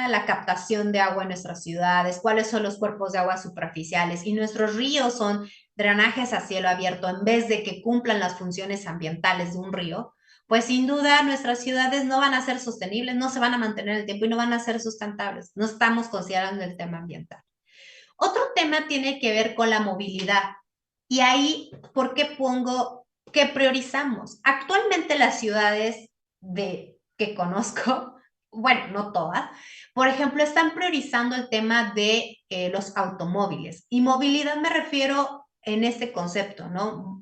la captación de agua en nuestras ciudades, cuáles son los cuerpos de agua superficiales y nuestros ríos son drenajes a cielo abierto en vez de que cumplan las funciones ambientales de un río, pues sin duda nuestras ciudades no van a ser sostenibles, no se van a mantener en el tiempo y no van a ser sustentables. No estamos considerando el tema ambiental. Otro tema tiene que ver con la movilidad. Y ahí, ¿por qué pongo que priorizamos? Actualmente las ciudades que conozco, bueno, no todas, por ejemplo, están priorizando el tema de los automóviles. Y movilidad me refiero en este concepto, ¿no?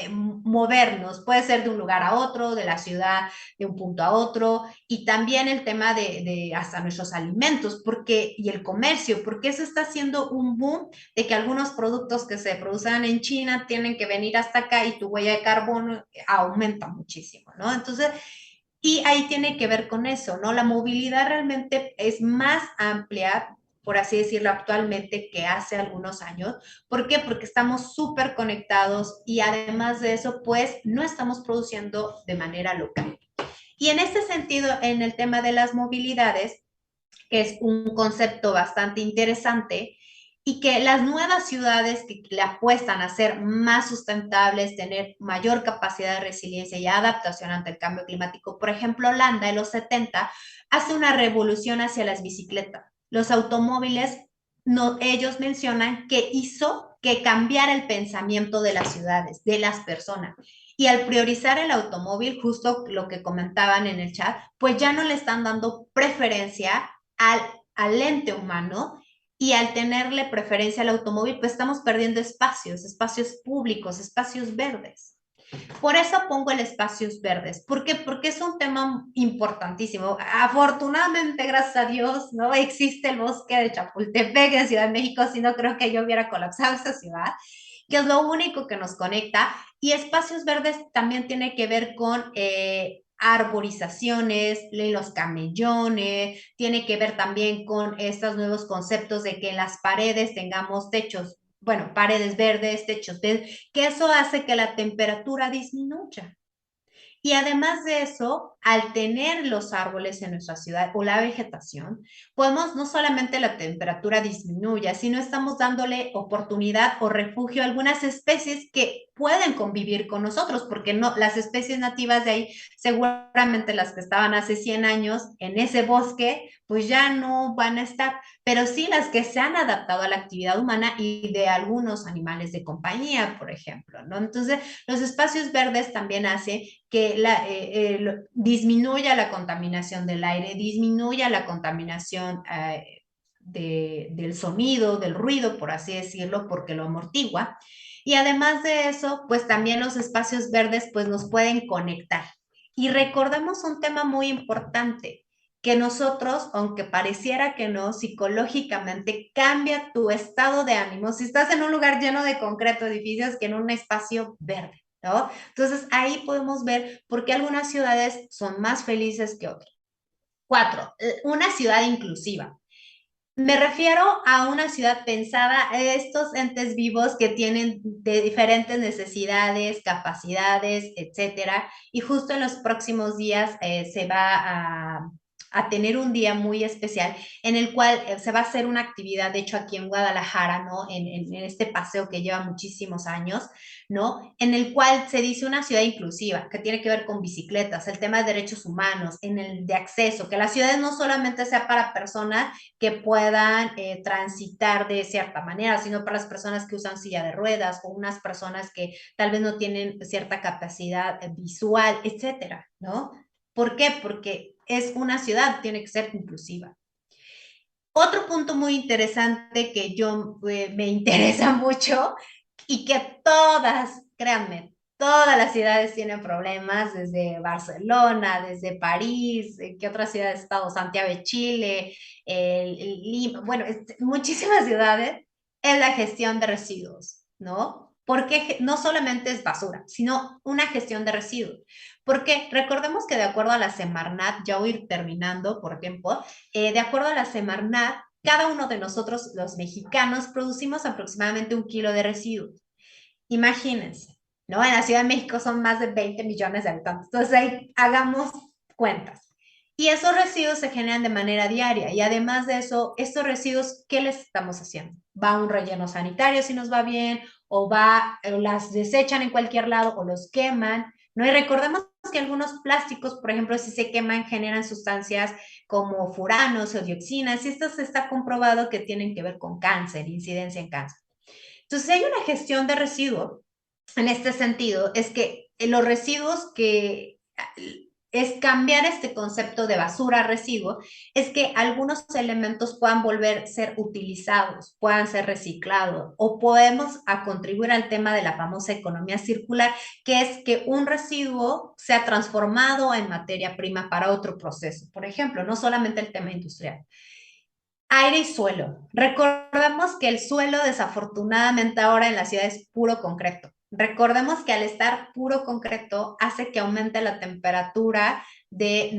Movernos, puede ser de un lugar a otro, de la ciudad, de un punto a otro, y también el tema de hasta nuestros alimentos, porque, y el comercio, porque eso está haciendo un boom de que algunos productos que se producen en China tienen que venir hasta acá y tu huella de carbono aumenta muchísimo, ¿no? Entonces, y ahí tiene que ver con eso, ¿no? La movilidad realmente es más amplia, por así decirlo, actualmente que hace algunos años. ¿Por qué? Porque estamos súper conectados y además de eso, pues no estamos produciendo de manera local. Y en este sentido, en el tema de las movilidades, que es un concepto bastante interesante, y que las nuevas ciudades que le apuestan a ser más sustentables, tener mayor capacidad de resiliencia y adaptación ante el cambio climático. Por ejemplo, Holanda en los 70 hace una revolución hacia las bicicletas. Los automóviles, no, ellos mencionan que hizo que cambiara el pensamiento de las ciudades, de las personas. Y al priorizar el automóvil, justo lo que comentaban en el chat, pues ya no le están dando preferencia al ente humano y al tenerle preferencia al automóvil, pues estamos perdiendo espacios públicos, espacios verdes. Por eso pongo el espacios verdes. ¿Por qué? Porque es un tema importantísimo. Afortunadamente, gracias a Dios, no existe el bosque de Chapultepec en Ciudad de México, si no creo que yo hubiera colapsado esa ciudad, que es lo único que nos conecta. Y espacios verdes también tiene que ver con arborizaciones, los camellones, tiene que ver también con estos nuevos conceptos de que en las paredes tengamos techos, bueno, paredes verdes, techos verdes, que eso hace que la temperatura disminuya. Y además de eso, al tener los árboles en nuestra ciudad o la vegetación, podemos no solamente la temperatura disminuya, sino estamos dándole oportunidad o refugio a algunas especies que pueden convivir con nosotros, porque no, las especies nativas de ahí, seguramente las que estaban hace 100 años en ese bosque, pues ya no van a estar, pero sí las que se han adaptado a la actividad humana y de algunos animales de compañía, por ejemplo, ¿no? Entonces, los espacios verdes también hacen que disminuya la contaminación del aire, disminuya la contaminación del sonido, del ruido, por así decirlo, porque lo amortigua. Y además de eso, pues también los espacios verdes pues nos pueden conectar. Y recordemos un tema muy importante, que nosotros, aunque pareciera que no, psicológicamente cambia tu estado de ánimo si estás en un lugar lleno de concreto, edificios, que en un espacio verde, ¿no? Entonces ahí podemos ver por qué algunas ciudades son más felices que otras. 4, una ciudad inclusiva. Me refiero a una ciudad pensada, estos entes vivos que tienen de diferentes necesidades, capacidades, etcétera. Y justo en los próximos días se va a tener un día muy especial en el cual se va a hacer una actividad, de hecho aquí en Guadalajara, ¿no? En este paseo que lleva muchísimos años, ¿no? En el cual se dice una ciudad inclusiva, que tiene que ver con bicicletas, el tema de derechos humanos, en el de acceso, que las ciudades no solamente sea para personas que puedan transitar de cierta manera, sino para las personas que usan silla de ruedas o unas personas que tal vez no tienen cierta capacidad visual, etcétera, ¿no? ¿Por qué? Porque es una ciudad, tiene que ser inclusiva. Otro punto muy interesante que yo me interesa mucho y que todas, créanme, Todas las ciudades tienen problemas, desde Barcelona, desde París, ¿qué otras ciudades he estado? Santiago de Chile, Lima, bueno, muchísimas ciudades, es la gestión de residuos, ¿no? Porque no solamente es basura, sino una gestión de residuos. Porque recordemos que de acuerdo a la Semarnat, ya voy a ir terminando por tiempo, de acuerdo a la Semarnat, cada uno de nosotros, los mexicanos, producimos aproximadamente 1 kilo de residuos. Imagínense, ¿no? En la Ciudad de México son más de 20 millones de habitantes. Entonces ahí hagamos cuentas. Y esos residuos se generan de manera diaria. Y además de eso, estos residuos, ¿qué les estamos haciendo? Va a un relleno sanitario si nos va bien, o las desechan en cualquier lado, o los queman, ¿no? Y recordemos que algunos plásticos, por ejemplo, si se queman, generan sustancias como furanos o dioxinas, y esto se está comprobado que tienen que ver con cáncer, incidencia en cáncer. Entonces, si hay una gestión de residuos, en este sentido, es que los residuos que es cambiar este concepto de basura a residuo, es que algunos elementos puedan volver a ser utilizados, puedan ser reciclados, o podemos a contribuir al tema de la famosa economía circular, que es que un residuo sea transformado en materia prima para otro proceso. Por ejemplo, no solamente el tema industrial. Aire y suelo. Recordemos que el suelo desafortunadamente ahora en la ciudad es puro concreto. Recordemos que al estar puro concreto hace que aumente la temperatura del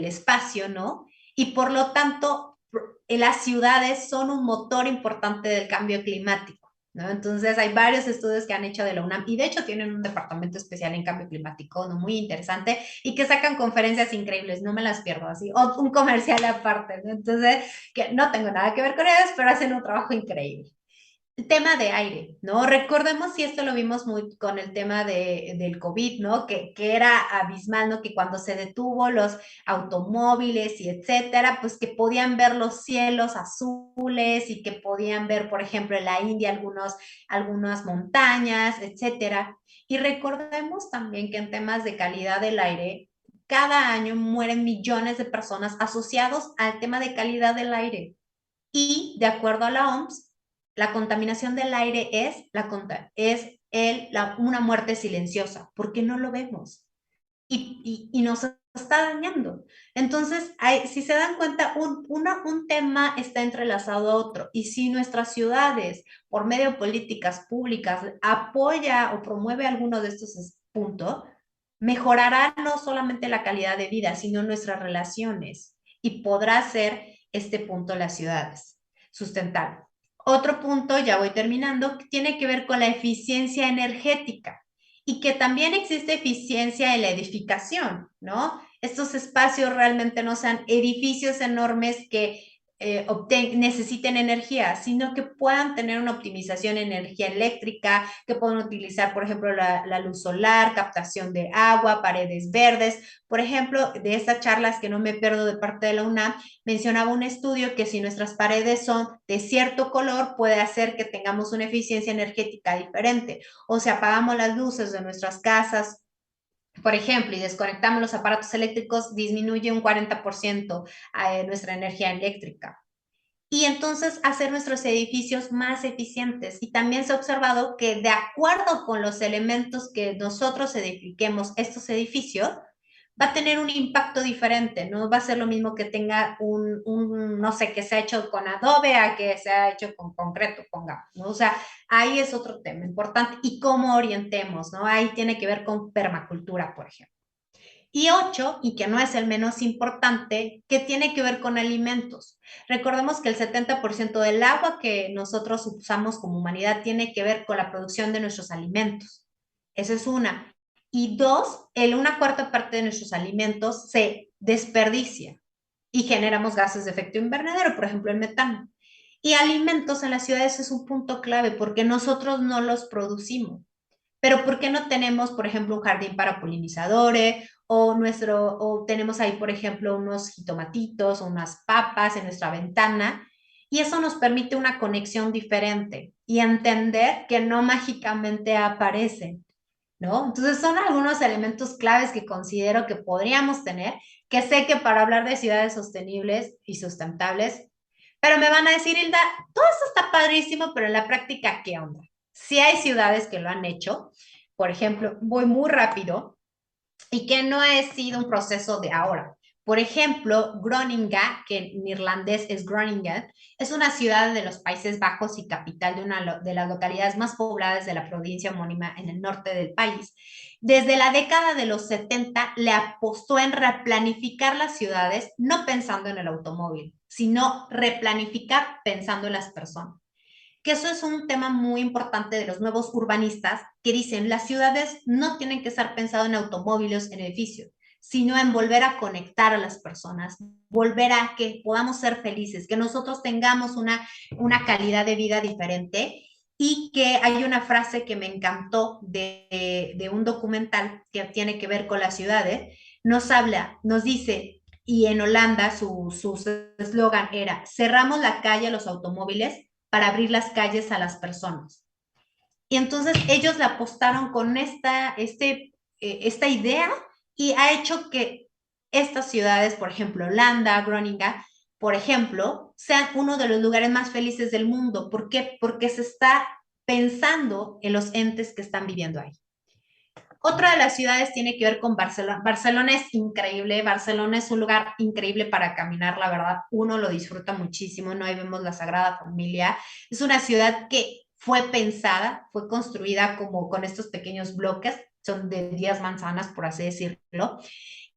espacio, ¿no? Y por lo tanto, las ciudades son un motor importante del cambio climático, ¿no? Entonces hay varios estudios que han hecho de la UNAM y de hecho tienen un departamento especial en cambio climático, ¿no? Muy interesante y que sacan conferencias increíbles, no me las pierdo así, o un comercial aparte, ¿no? Entonces, que no tengo nada que ver con ellos, pero hacen un trabajo increíble. El tema de aire, ¿no? Recordemos, y esto lo vimos muy con el tema del COVID, ¿no? Que era abismal, ¿no? Que cuando se detuvo los automóviles y etcétera, pues que podían ver los cielos azules y que podían ver, por ejemplo, en la India algunas montañas, etcétera. Y recordemos también que en temas de calidad del aire, cada año mueren millones de personas asociados al tema de calidad del aire. Y de acuerdo a la OMS, la contaminación del aire una muerte silenciosa, porque no lo vemos y nos está dañando. Entonces, si se dan cuenta, un tema está entrelazado a otro. Y si nuestras ciudades, por medio de políticas públicas, apoya o promueve alguno de estos puntos, mejorará no solamente la calidad de vida, sino nuestras relaciones. Y podrá ser este punto las ciudades sustentable. Otro punto, ya voy terminando, que tiene que ver con la eficiencia energética y que también existe eficiencia en la edificación, ¿no? Estos espacios realmente no sean edificios enormes que necesiten energía, sino que puedan tener una optimización en energía eléctrica, que puedan utilizar, por ejemplo, la luz solar, captación de agua, paredes verdes. Por ejemplo, de estas charlas que no me pierdo de parte de la UNAM, mencionaba un estudio que si nuestras paredes son de cierto color, puede hacer que tengamos una eficiencia energética diferente. O si apagamos las luces de nuestras casas, por ejemplo, y desconectamos los aparatos eléctricos, disminuye un 40% nuestra energía eléctrica. Y entonces hacer nuestros edificios más eficientes. Y también se ha observado que de acuerdo con los elementos que nosotros edifiquemos estos edificios, va a tener un impacto diferente, no va a ser lo mismo que tenga no sé, que se ha hecho con adobe a que se ha hecho con concreto, pongamos, ¿no? O sea, ahí es otro tema importante y cómo orientemos, ¿no? Ahí tiene que ver con permacultura, por ejemplo. Y 8, y que no es el menos importante, que tiene que ver con alimentos. Recordemos que el 70% del agua que nosotros usamos como humanidad tiene que ver con la producción de nuestros alimentos. Esa es una. Y 2, una cuarta parte de nuestros alimentos se desperdicia y generamos gases de efecto invernadero, por ejemplo, el metano. Y alimentos en las ciudades es un punto clave porque nosotros no los producimos. Pero ¿por qué no tenemos, por ejemplo, un jardín para polinizadores o tenemos ahí, por ejemplo, unos jitomatitos o unas papas en nuestra ventana? Y eso nos permite una conexión diferente y entender que no mágicamente aparecen, ¿no? Entonces son algunos elementos claves que considero que podríamos tener, que sé que para hablar de ciudades sostenibles y sustentables, pero me van a decir, Hilda, todo eso está padrísimo, pero en la práctica, ¿qué onda? Sí hay ciudades que lo han hecho. Por ejemplo, voy muy rápido y que no ha sido un proceso de ahora. Por ejemplo, Groninga, que en irlandés es Groningen, es una ciudad de los Países Bajos y capital de una de las localidades más pobladas de la provincia homónima en el norte del país. Desde la década de los 70 le apostó en replanificar las ciudades, no pensando en el automóvil, sino replanificar pensando en las personas, que eso es un tema muy importante de los nuevos urbanistas que dicen las ciudades no tienen que estar pensadas en automóviles, en edificios, sino en volver a conectar a las personas, volver a que podamos ser felices, que nosotros tengamos una calidad de vida diferente. Y que hay una frase que me encantó de un documental que tiene que ver con las ciudades, nos habla, nos dice, y en Holanda su eslogan era, cerramos la calle a los automóviles para abrir las calles a las personas. Y entonces ellos le apostaron con esta idea y ha hecho que estas ciudades, por ejemplo, Holanda, Groningen, por ejemplo, sean uno de los lugares más felices del mundo. ¿Por qué? Porque se está pensando en los entes que están viviendo ahí. Otra de las ciudades tiene que ver con Barcelona. Barcelona es increíble, Barcelona es un lugar increíble para caminar, la verdad, uno lo disfruta muchísimo, no ahí vemos la Sagrada Familia. Es una ciudad que fue pensada, fue construida como con estos pequeños bloques, son de 10 manzanas, por así decirlo,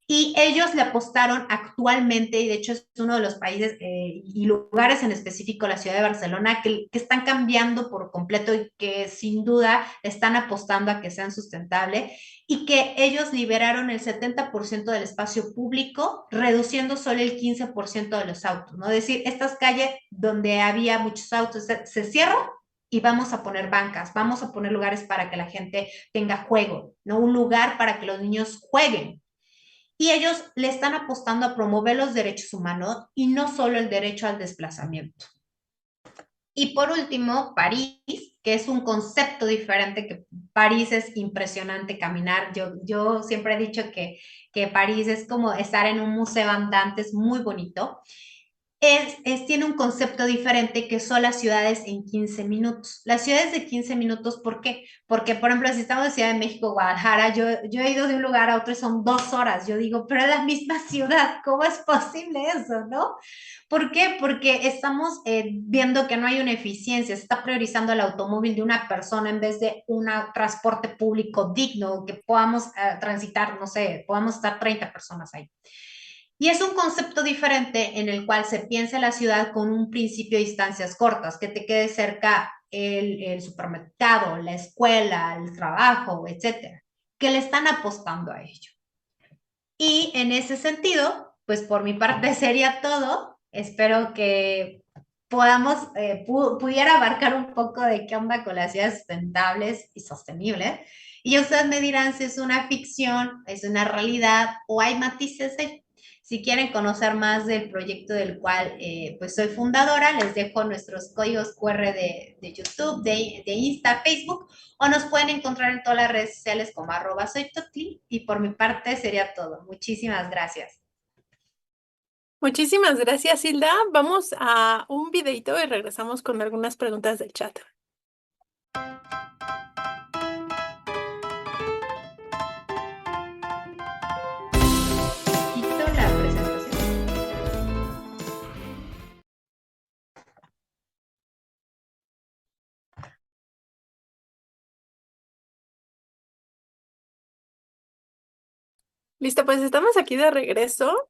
y ellos le apostaron actualmente, y de hecho es uno de los países y lugares en específico, la ciudad de Barcelona, que están cambiando por completo y que sin duda están apostando a que sean sustentables y que ellos liberaron el 70% del espacio público, reduciendo solo el 15% de los autos, ¿no? Es decir, estas calles donde había muchos autos se cierran y vamos a poner bancas, vamos a poner lugares para que la gente tenga juego, ¿no? Un lugar para que los niños jueguen, y ellos le están apostando a promover los derechos humanos y no solo el derecho al desplazamiento. Y por último, París, que es un concepto diferente, que París es impresionante caminar. Yo siempre he dicho que París es como estar en un museo andante, es muy bonito. Tiene un concepto diferente que son las ciudades en 15 minutos. Las ciudades de 15 minutos, ¿por qué? Porque, por ejemplo, si estamos en Ciudad de México, Guadalajara, yo he ido de un lugar a otro y son 2 horas. Yo digo, pero es la misma ciudad, ¿cómo es posible eso, no? ¿Por qué? Porque estamos viendo que no hay una eficiencia, se está priorizando el automóvil de una persona en vez de un transporte público digno, que podamos transitar, no sé, podamos estar 30 personas ahí. Y es un concepto diferente en el cual se piensa la ciudad con un principio de distancias cortas, que te quede cerca el supermercado, la escuela, el trabajo, etcétera, que le están apostando a ello. Y en ese sentido, pues por mi parte sería todo. Espero que podamos, pudiera abarcar un poco de qué onda con las ciudades sustentables y sostenibles. Y ustedes me dirán si es una ficción, es una realidad o hay matices ahí. Si quieren conocer más del proyecto del cual pues soy fundadora, les dejo nuestros códigos QR de YouTube, de Insta, Facebook, o nos pueden encontrar en todas las redes sociales como @soytotli. Y por mi parte sería todo. Muchísimas gracias. Muchísimas gracias, Hilda. Vamos a un videito y regresamos con algunas preguntas del chat. Quito la presentación. Listo, pues estamos aquí de regreso.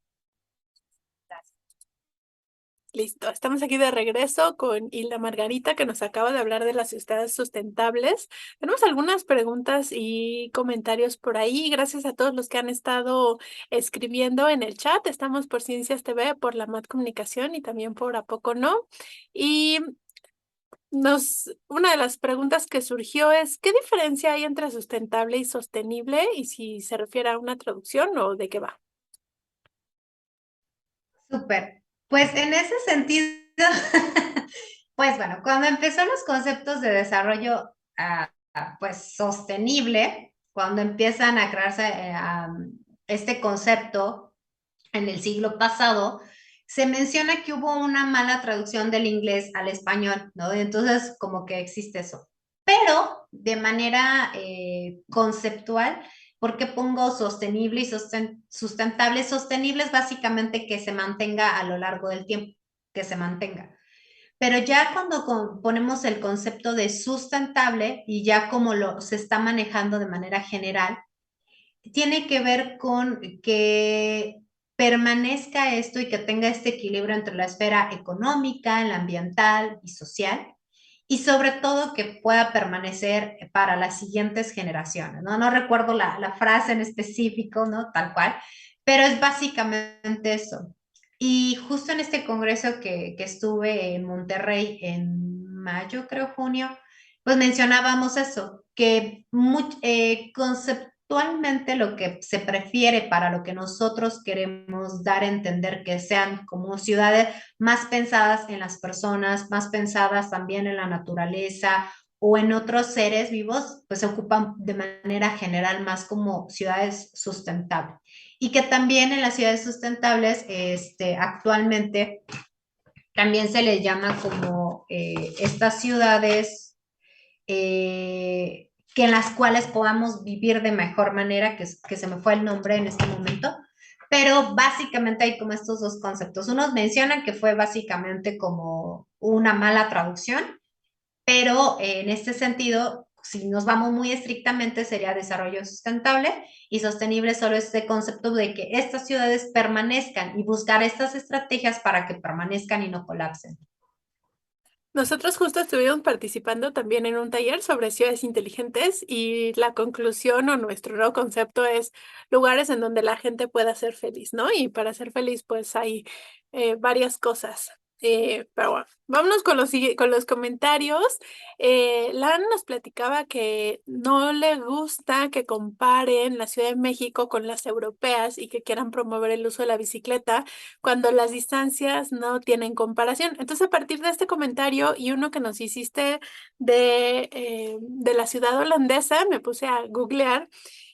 Listo, estamos aquí de regreso con Hilda Margarita, que nos acaba de hablar de las ciudades sustentables. Tenemos algunas preguntas y comentarios por ahí. Gracias a todos los que han estado escribiendo en el chat. Estamos por Ciencias TV, por la MAT Comunicación y también por A Poco No. Y una de las preguntas que surgió es, ¿qué diferencia hay entre sustentable y sostenible? Y si se refiere a una traducción o de qué va. Súper. Pues en ese sentido, pues bueno, cuando empezó los conceptos de desarrollo pues sostenible, cuando empiezan a crearse este concepto en el siglo pasado, se menciona que hubo una mala traducción del inglés al español, ¿no? Entonces, como que existe eso. pero de manera conceptual. ¿Por qué pongo sostenible y sustentable? Sostenible es básicamente que se mantenga a lo largo del tiempo, que se mantenga. Pero ya cuando ponemos el concepto de sustentable y ya como se está manejando de manera general, tiene que ver con que permanezca esto y que tenga este equilibrio entre la esfera económica, la ambiental y social, y sobre todo que pueda permanecer para las siguientes generaciones, ¿no? No recuerdo la frase en específico, ¿no? Tal cual, pero es básicamente eso. Y justo en este congreso que estuve en Monterrey en mayo, creo, junio, pues mencionábamos eso, que conceptualmente lo que se prefiere para lo que nosotros queremos dar a entender que sean como ciudades más pensadas en las personas, más pensadas también en la naturaleza o en otros seres vivos, pues se ocupan de manera general más como ciudades sustentables. Y que también en las ciudades sustentables, actualmente también se les llama como estas ciudades que en las cuales podamos vivir de mejor manera, que se me fue el nombre en este momento, pero básicamente hay como estos dos conceptos. Unos mencionan que fue básicamente como una mala traducción, pero en este sentido, si nos vamos muy estrictamente, sería desarrollo sustentable y sostenible solo este concepto de que estas ciudades permanezcan y buscar estas estrategias para que permanezcan y no colapsen. Nosotros justo estuvimos participando también en un taller sobre ciudades inteligentes y la conclusión o nuestro nuevo concepto es lugares en donde la gente pueda ser feliz, ¿no? Y para ser feliz pues hay varias cosas. Pero bueno, vámonos con los comentarios. Lan nos platicaba que no le gusta que comparen la Ciudad de México con las europeas y que quieran promover el uso de la bicicleta cuando las distancias no tienen comparación. Entonces, a partir de este comentario y uno que nos hiciste de la ciudad holandesa, me puse a googlear.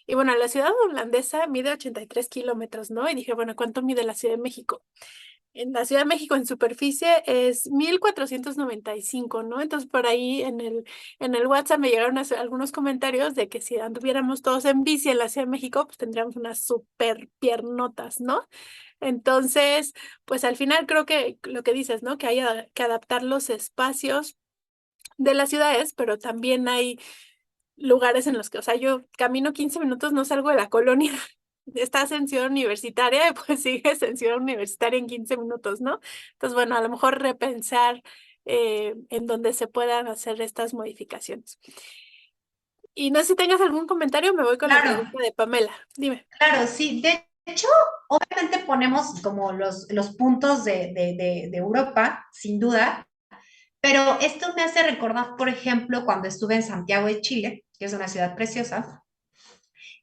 Y bueno, la ciudad holandesa mide 83 kilómetros, ¿no? Y dije, bueno, ¿cuánto mide la Ciudad de México? En la Ciudad de México en superficie es 1495, ¿no? Entonces por ahí en el WhatsApp me llegaron algunos comentarios de que si anduviéramos todos en bici en la Ciudad de México, pues tendríamos unas super piernotas, ¿no? Entonces, pues al final creo que lo que dices, ¿no? Que hay que adaptar los espacios de las ciudades, pero también hay lugares en los que, o sea, yo camino 15 minutos, no salgo de la colonia. Estás en Ciudad Universitaria, y pues sigues en Ciudad Universitaria en 15 minutos, ¿no? Entonces, bueno, a lo mejor repensar en donde se puedan hacer estas modificaciones. Y no sé si tengas algún comentario, me voy con la Claro, pregunta de Pamela. Dime. claro, sí. De hecho, obviamente ponemos como los puntos de Europa, sin duda, pero esto me hace recordar, por ejemplo, cuando estuve en Santiago de Chile, que es una ciudad preciosa,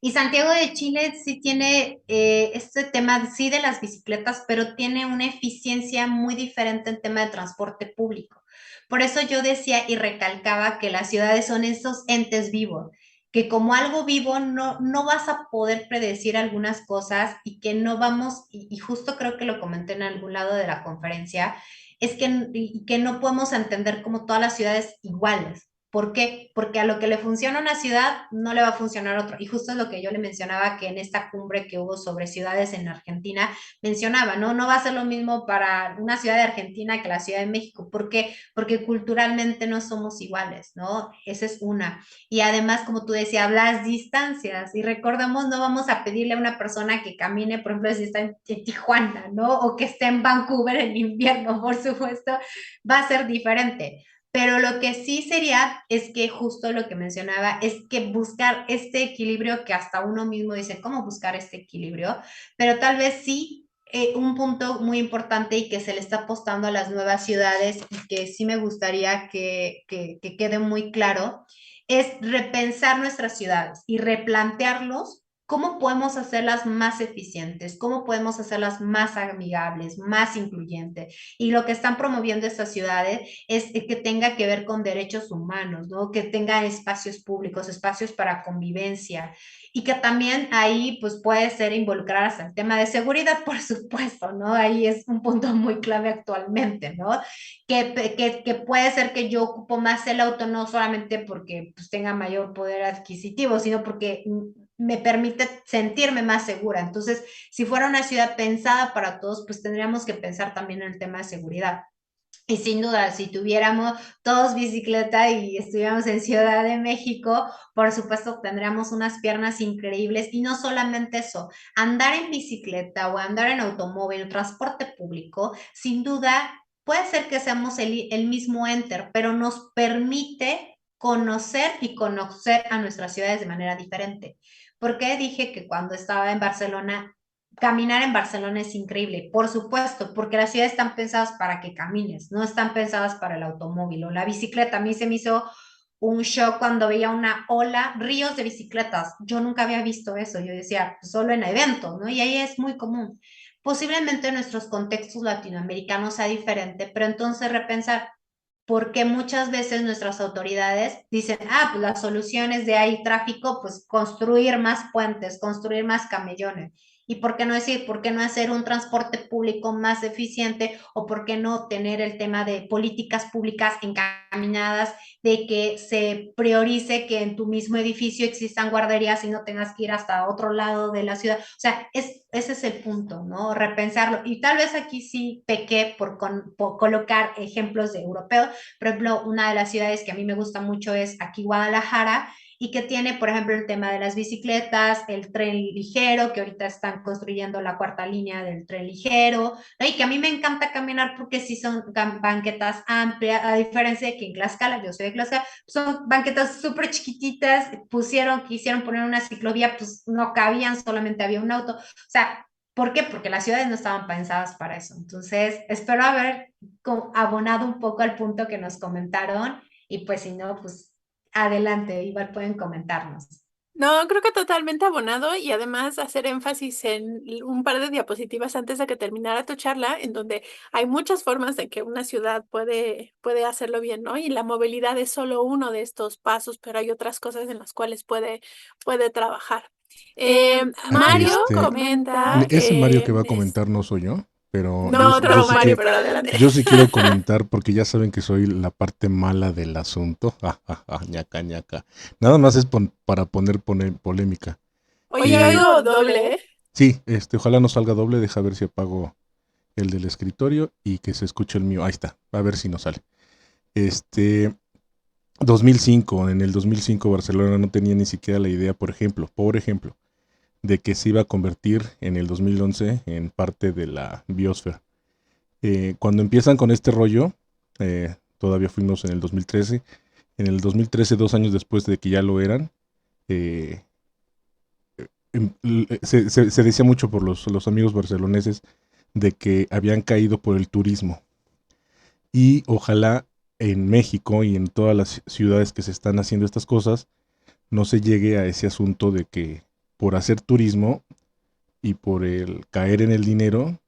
y Santiago de Chile sí tiene este tema, sí, de las bicicletas, pero tiene una eficiencia muy diferente en tema de transporte público. Por eso yo decía y recalcaba que las ciudades son esos entes vivos, que como algo vivo no vas a poder predecir algunas cosas y que no vamos, y justo creo que lo comenté en algún lado de la conferencia, es que no podemos entender como todas las ciudades iguales. ¿Por qué? Porque a lo que le funciona a una ciudad no le va a funcionar a otro. Y justo es lo que yo le mencionaba que en esta cumbre que hubo sobre ciudades en Argentina, mencionaba, ¿no? No va a ser lo mismo para una ciudad de Argentina que la Ciudad de México. ¿Por qué? Porque culturalmente no somos iguales, ¿no? Esa es una. Y además, como tú decías, las distancias. Y recordamos, no vamos a pedirle a una persona que camine, por ejemplo, si está en Tijuana, ¿no? O que esté en Vancouver en invierno, por supuesto, va a ser diferente. Pero lo que sí sería es que justo lo que mencionaba es que buscar este equilibrio que hasta uno mismo dice, ¿cómo buscar este equilibrio? Pero tal vez sí, un punto muy importante y que se le está apostando a las nuevas ciudades y que sí me gustaría que quede muy claro, es repensar nuestras ciudades y replantearlos ¿cómo podemos hacerlas más eficientes? ¿Cómo podemos hacerlas más amigables, más incluyentes? Y lo que están promoviendo estas ciudades es que tenga que ver con derechos humanos, ¿no? Que tenga espacios públicos, espacios para convivencia y que también ahí pues puede ser involucrar hasta el tema de seguridad, por supuesto, ¿no? Ahí es un punto muy clave actualmente, ¿no? Que puede ser que yo ocupo más el auto no solamente porque pues, tenga mayor poder adquisitivo, sino porque me permite sentirme más segura. Entonces, si fuera una ciudad pensada para todos, pues tendríamos que pensar también en el tema de seguridad. Y sin duda, si tuviéramos todos bicicleta y estuviéramos en Ciudad de México, por supuesto tendríamos unas piernas increíbles. Y no solamente eso, andar en bicicleta o andar en automóvil o transporte público, sin duda puede ser que seamos el mismo enter, pero nos permite conocer y conocer a nuestras ciudades de manera diferente. Porque dije que cuando estaba en Barcelona caminar en Barcelona es increíble, por supuesto, porque las ciudades están pensadas para que camines, no están pensadas para el automóvil o la bicicleta. A mí se me hizo un shock cuando veía una ola, ríos de bicicletas. Yo nunca había visto eso. Yo decía, pues, solo en eventos, ¿no? Y ahí es muy común. Posiblemente en nuestros contextos latinoamericanos sea diferente, pero entonces repensar, porque muchas veces nuestras autoridades dicen, ah, pues la solución es de ahí tráfico, pues construir más puentes, construir más camellones. ¿Y por qué no decir, por qué no hacer un transporte público más eficiente o por qué no tener el tema de políticas públicas encaminadas de que se priorice que en tu mismo edificio existan guarderías y no tengas que ir hasta otro lado de la ciudad? O sea, ese es el punto, ¿no? Repensarlo. Y tal vez aquí sí pequé por colocar ejemplos de europeos. Por ejemplo, una de las ciudades que a mí me gusta mucho es aquí Guadalajara y que tiene, por ejemplo, el tema de las bicicletas, el tren ligero, que ahorita están construyendo la cuarta línea del tren ligero, ¿no? Y que a mí me encanta caminar porque sí son banquetas amplias, a diferencia de que en Tlaxcala, yo soy de Tlaxcala, son banquetas súper chiquititas, quisieron poner una ciclovía, pues no cabían, solamente había un auto, o sea, ¿por qué? Porque las ciudades no estaban pensadas para eso. Entonces, espero haber abonado un poco al punto que nos comentaron y pues si no, pues adelante, igual pueden comentarnos. No, creo que totalmente abonado y además hacer énfasis en un par de diapositivas antes de que terminara tu charla, en donde hay muchas formas de que una ciudad puede hacerlo bien, ¿no? Y la movilidad es solo uno de estos pasos, pero hay otras cosas en las cuales puede trabajar. Aquí Mario comenta ese Mario que que va a comentar no soy yo, pero no, yo otro sí Mario, que pero adelante. yo sí quiero comentar porque ya saben que soy la parte mala del asunto. Ja, ja, ja, ñaca, ñaca. Nada más es para poner polémica. Oye, oigo doble, ¿eh? Sí, ojalá no salga doble, deja ver si apago el del escritorio y que se escuche el mío. Ahí está, a ver si no sale. Este 2005, en el 2005 Barcelona no tenía ni siquiera la idea, por ejemplo, de que se iba a convertir en el 2011 en parte de la biosfera. Cuando empiezan con este rollo, todavía fuimos en el 2013. En el 2013, 2 años después de que ya lo eran, eh, se decía mucho por los amigos barceloneses de que habían caído por el turismo. Y ojalá en México y en todas las ciudades que se están haciendo estas cosas, no se llegue a ese asunto de que por hacer turismo y por el caer en el dinero,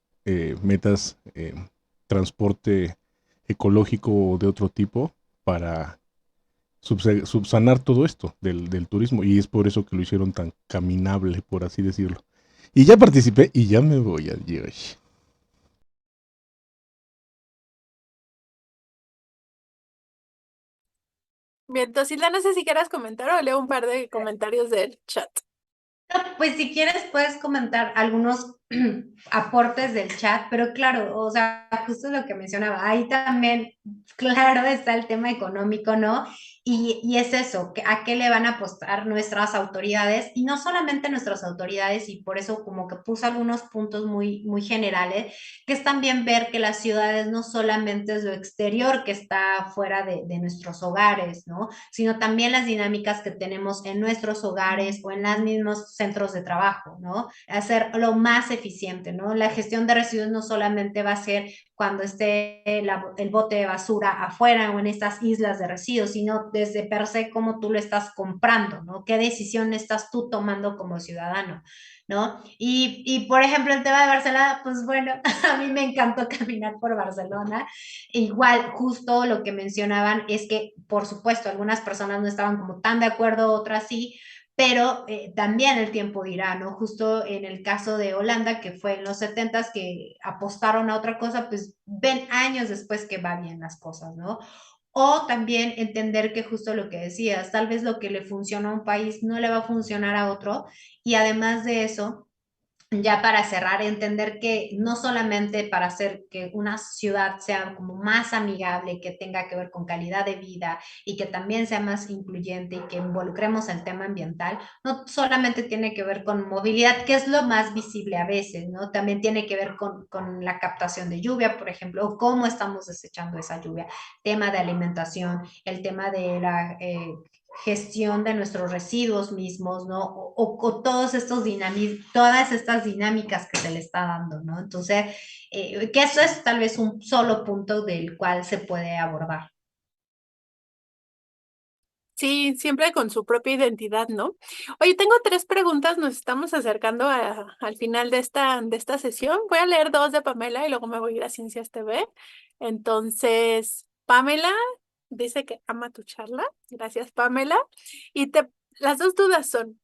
metas transporte ecológico o de otro tipo para subsanar todo esto del turismo. Y es por eso que lo hicieron tan caminable, por así decirlo. Y ya participé y ya me voy, adiós. Bien, Tosila, no sé si quieras comentar o leo un par de comentarios del chat. No, pues si quieres puedes comentar algunos aportes del chat, pero claro, o sea, justo lo que mencionaba, ahí también, claro, está el tema económico, ¿no? Y es eso, ¿a qué le van a apostar nuestras autoridades? Y no solamente nuestras autoridades, y por eso como que puse algunos puntos muy, muy generales, que es también ver que las ciudades no solamente es lo exterior que está fuera de nuestros hogares, ¿no? Sino también las dinámicas que tenemos en nuestros hogares o en los mismos centros de trabajo, ¿no? Hacer lo más eficiente, ¿no? La gestión de residuos no solamente va a ser cuando esté el bote de basura afuera o en estas islas de residuos, sino desde per se cómo tú lo estás comprando, ¿no? ¿Qué decisión estás tú tomando como ciudadano? ¿No? Por ejemplo, el tema de Barcelona, pues bueno, a mí me encantó caminar por Barcelona. Igual, justo lo que mencionaban es que, por supuesto, algunas personas no estaban como tan de acuerdo, otras sí, pero también el tiempo dirá, ¿no? Justo en el caso de Holanda, que fue en los 70s que apostaron a otra cosa, pues ven años después que va bien las cosas, ¿no? O también entender que justo lo que decías, tal vez lo que le funciona a un país no le va a funcionar a otro, y además de eso, ya para cerrar, entender que no solamente para hacer que una ciudad sea como más amigable, que tenga que ver con calidad de vida y que también sea más incluyente y que involucremos el tema ambiental, no solamente tiene que ver con movilidad, que es lo más visible a veces, ¿no? También tiene que ver con la captación de lluvia, por ejemplo, o cómo estamos desechando esa lluvia, tema de alimentación, el tema de la gestión de nuestros residuos mismos, ¿no? O todos estos todas estas dinámicas que se le está dando, ¿no? Entonces, que eso es tal vez un solo punto del cual se puede abordar. Sí, siempre con su propia identidad, ¿no? Oye, tengo 3 preguntas, nos estamos acercando al final de esta sesión. Voy a leer 2 de Pamela y luego me voy a ir a Ciencias TV. Entonces, Pamela dice que ama tu charla. Gracias, Pamela. Y las 2 dudas son,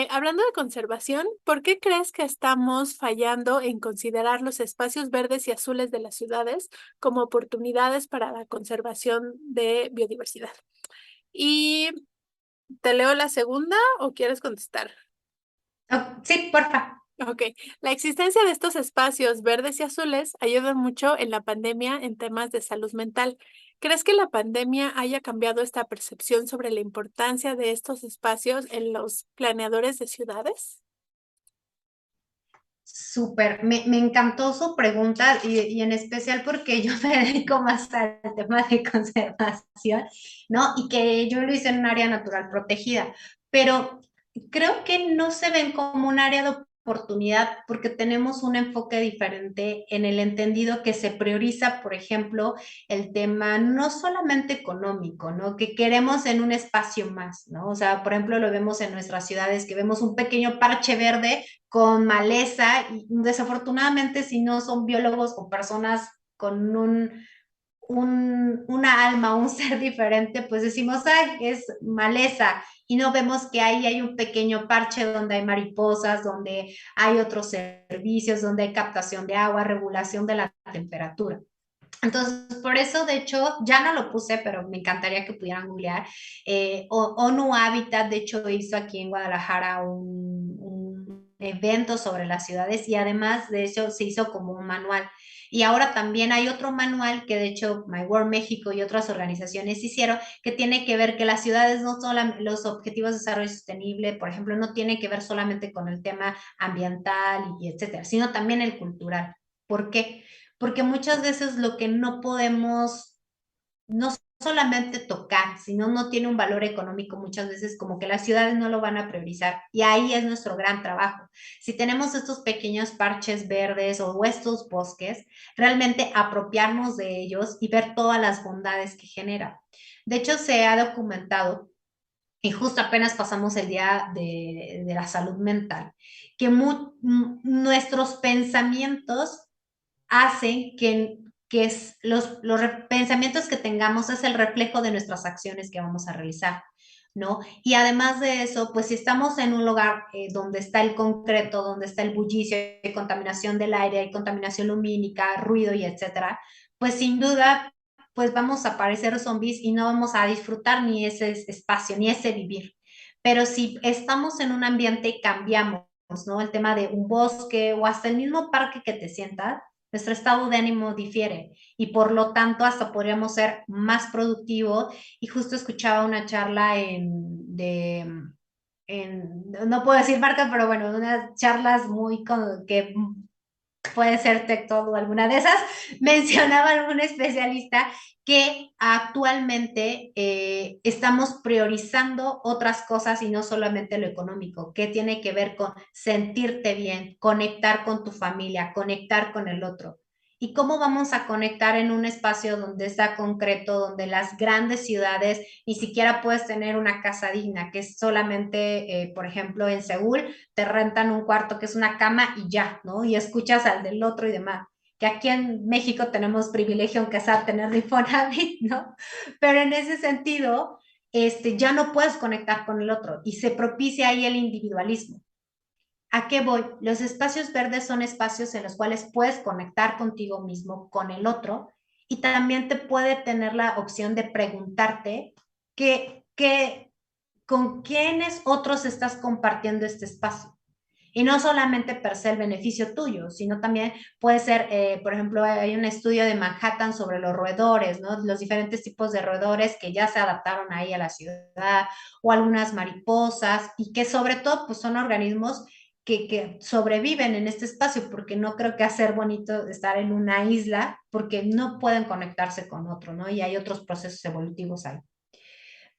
hablando de conservación, ¿por qué crees que estamos fallando en considerar los espacios verdes y azules de las ciudades como oportunidades para la conservación de biodiversidad? Y ¿te leo la segunda o quieres contestar? Oh, sí, porfa. Ok, la existencia de estos espacios verdes y azules ayuda mucho en la pandemia en temas de salud mental. ¿Crees que la pandemia haya cambiado esta percepción sobre la importancia de estos espacios en los planeadores de ciudades? Súper, me encantó su pregunta y en especial porque yo me dedico más al tema de conservación, ¿no? Y que yo lo hice en un área natural protegida, pero creo que no se ven como un área de oportunidad porque tenemos un enfoque diferente en el entendido que se prioriza, por ejemplo, el tema no solamente económico, ¿no? Que queremos en un espacio más, ¿no? O sea, por ejemplo, lo vemos en nuestras ciudades, que vemos un pequeño parche verde con maleza y desafortunadamente si no son biólogos o personas con una alma, un ser diferente, pues decimos, ay, es maleza y no vemos que ahí hay un pequeño parche donde hay mariposas, donde hay otros servicios, donde hay captación de agua, regulación de la temperatura. Entonces, por eso, de hecho, ya no lo puse, pero me encantaría que pudieran googlear. ONU Habitat, de hecho, hizo aquí en Guadalajara un evento sobre las ciudades y además, de hecho, se hizo como un manual. Y ahora también hay otro manual que, de hecho, My World México y otras organizaciones hicieron, que tiene que ver que las ciudades no son los objetivos de desarrollo sostenible, por ejemplo, no tiene que ver solamente con el tema ambiental y etcétera, sino también el cultural. ¿Por qué? Porque muchas veces lo que no podemos, no solamente tocar, sino no tiene un valor económico, muchas veces como que las ciudades no lo van a priorizar y ahí es nuestro gran trabajo. Si tenemos estos pequeños parches verdes o estos bosques, realmente apropiarnos de ellos y ver todas las bondades que genera. De hecho, se ha documentado y justo apenas pasamos el día de la salud mental, que nuestros pensamientos hacen que los pensamientos que tengamos es el reflejo de nuestras acciones que vamos a realizar, ¿no? Y además de eso, pues si estamos en un lugar donde está el concreto, donde está el bullicio, hay contaminación del aire, hay contaminación lumínica, ruido y etcétera, pues sin duda, pues vamos a parecer zombies y no vamos a disfrutar ni ese espacio, ni ese vivir. Pero si estamos en un ambiente y cambiamos, ¿no? El tema de un bosque o hasta el mismo parque que te sientas, nuestro estado de ánimo difiere y por lo tanto hasta podríamos ser más productivos. Y justo escuchaba una charla no puedo decir marcas, pero bueno, unas charlas muy que puede ser TikTok o alguna de esas, mencionaba algún especialista que actualmente estamos priorizando otras cosas y no solamente lo económico, que tiene que ver con sentirte bien, conectar con tu familia, conectar con el otro. ¿Y cómo vamos a conectar en un espacio donde está concreto, donde las grandes ciudades ni siquiera puedes tener una casa digna, que es solamente, por ejemplo, en Seúl, te rentan un cuarto que es una cama y ya, ¿no? Y escuchas al del otro y demás. Que aquí en México tenemos privilegio, aunque sea tener Infonavit, ¿no? Pero en ese sentido, ya no puedes conectar con el otro y se propicia ahí el individualismo. ¿A qué voy? Los espacios verdes son espacios en los cuales puedes conectar contigo mismo, con el otro, y también te puede tener la opción de preguntarte con quiénes otros estás compartiendo este espacio. Y no solamente per se el beneficio tuyo, sino también puede ser, por ejemplo, hay un estudio de Manhattan sobre los roedores, ¿no? Los diferentes tipos de roedores que ya se adaptaron ahí a la ciudad, o algunas mariposas, y que sobre todo pues son organismos que sobreviven en este espacio, porque no creo que hacer bonito estar en una isla, porque no pueden conectarse con otro, ¿no? Y hay otros procesos evolutivos ahí.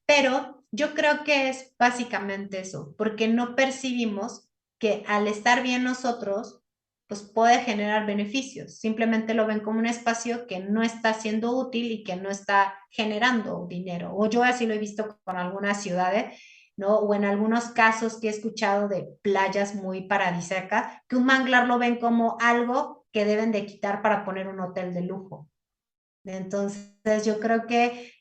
Pero yo creo que es básicamente eso, porque no percibimos que al estar bien nosotros, pues puede generar beneficios. Simplemente lo ven como un espacio que no está siendo útil y que no está generando dinero. O yo así lo he visto con algunas ciudades, ¿no? O en algunos casos que he escuchado de playas muy paradisíacas, que un manglar lo ven como algo que deben de quitar para poner un hotel de lujo. Entonces, yo creo que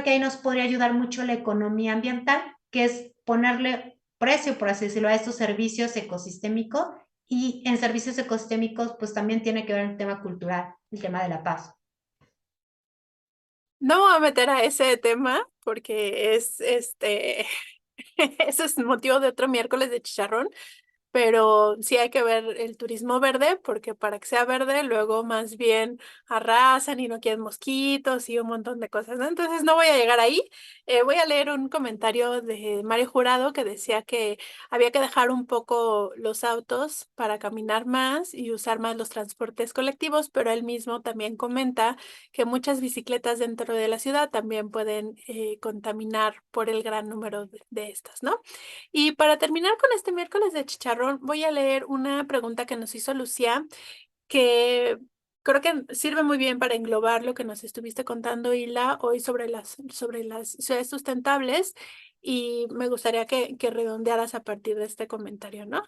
ahí nos podría ayudar mucho la economía ambiental, que es ponerle precio, por así decirlo, a estos servicios ecosistémicos. Y en servicios ecosistémicos, pues también tiene que ver el tema cultural, el tema de la paz. No me voy a meter a ese tema porque eso es motivo de otro miércoles de chicharrón. Pero sí hay que ver el turismo verde, porque para que sea verde, luego más bien arrasan y no quieren mosquitos y un montón de cosas, ¿no? Entonces no voy a llegar ahí. Voy a leer un comentario de Mario Jurado que decía que había que dejar un poco los autos para caminar más y usar más los transportes colectivos, pero él mismo también comenta que muchas bicicletas dentro de la ciudad también pueden contaminar por el gran número de estas, ¿no? Y para terminar con este miércoles de chicharrón, voy a leer una pregunta que nos hizo Lucía, que creo que sirve muy bien para englobar lo que nos estuviste contando, Hila, hoy sobre las ciudades sustentables, y me gustaría que redondearas a partir de este comentario, ¿no?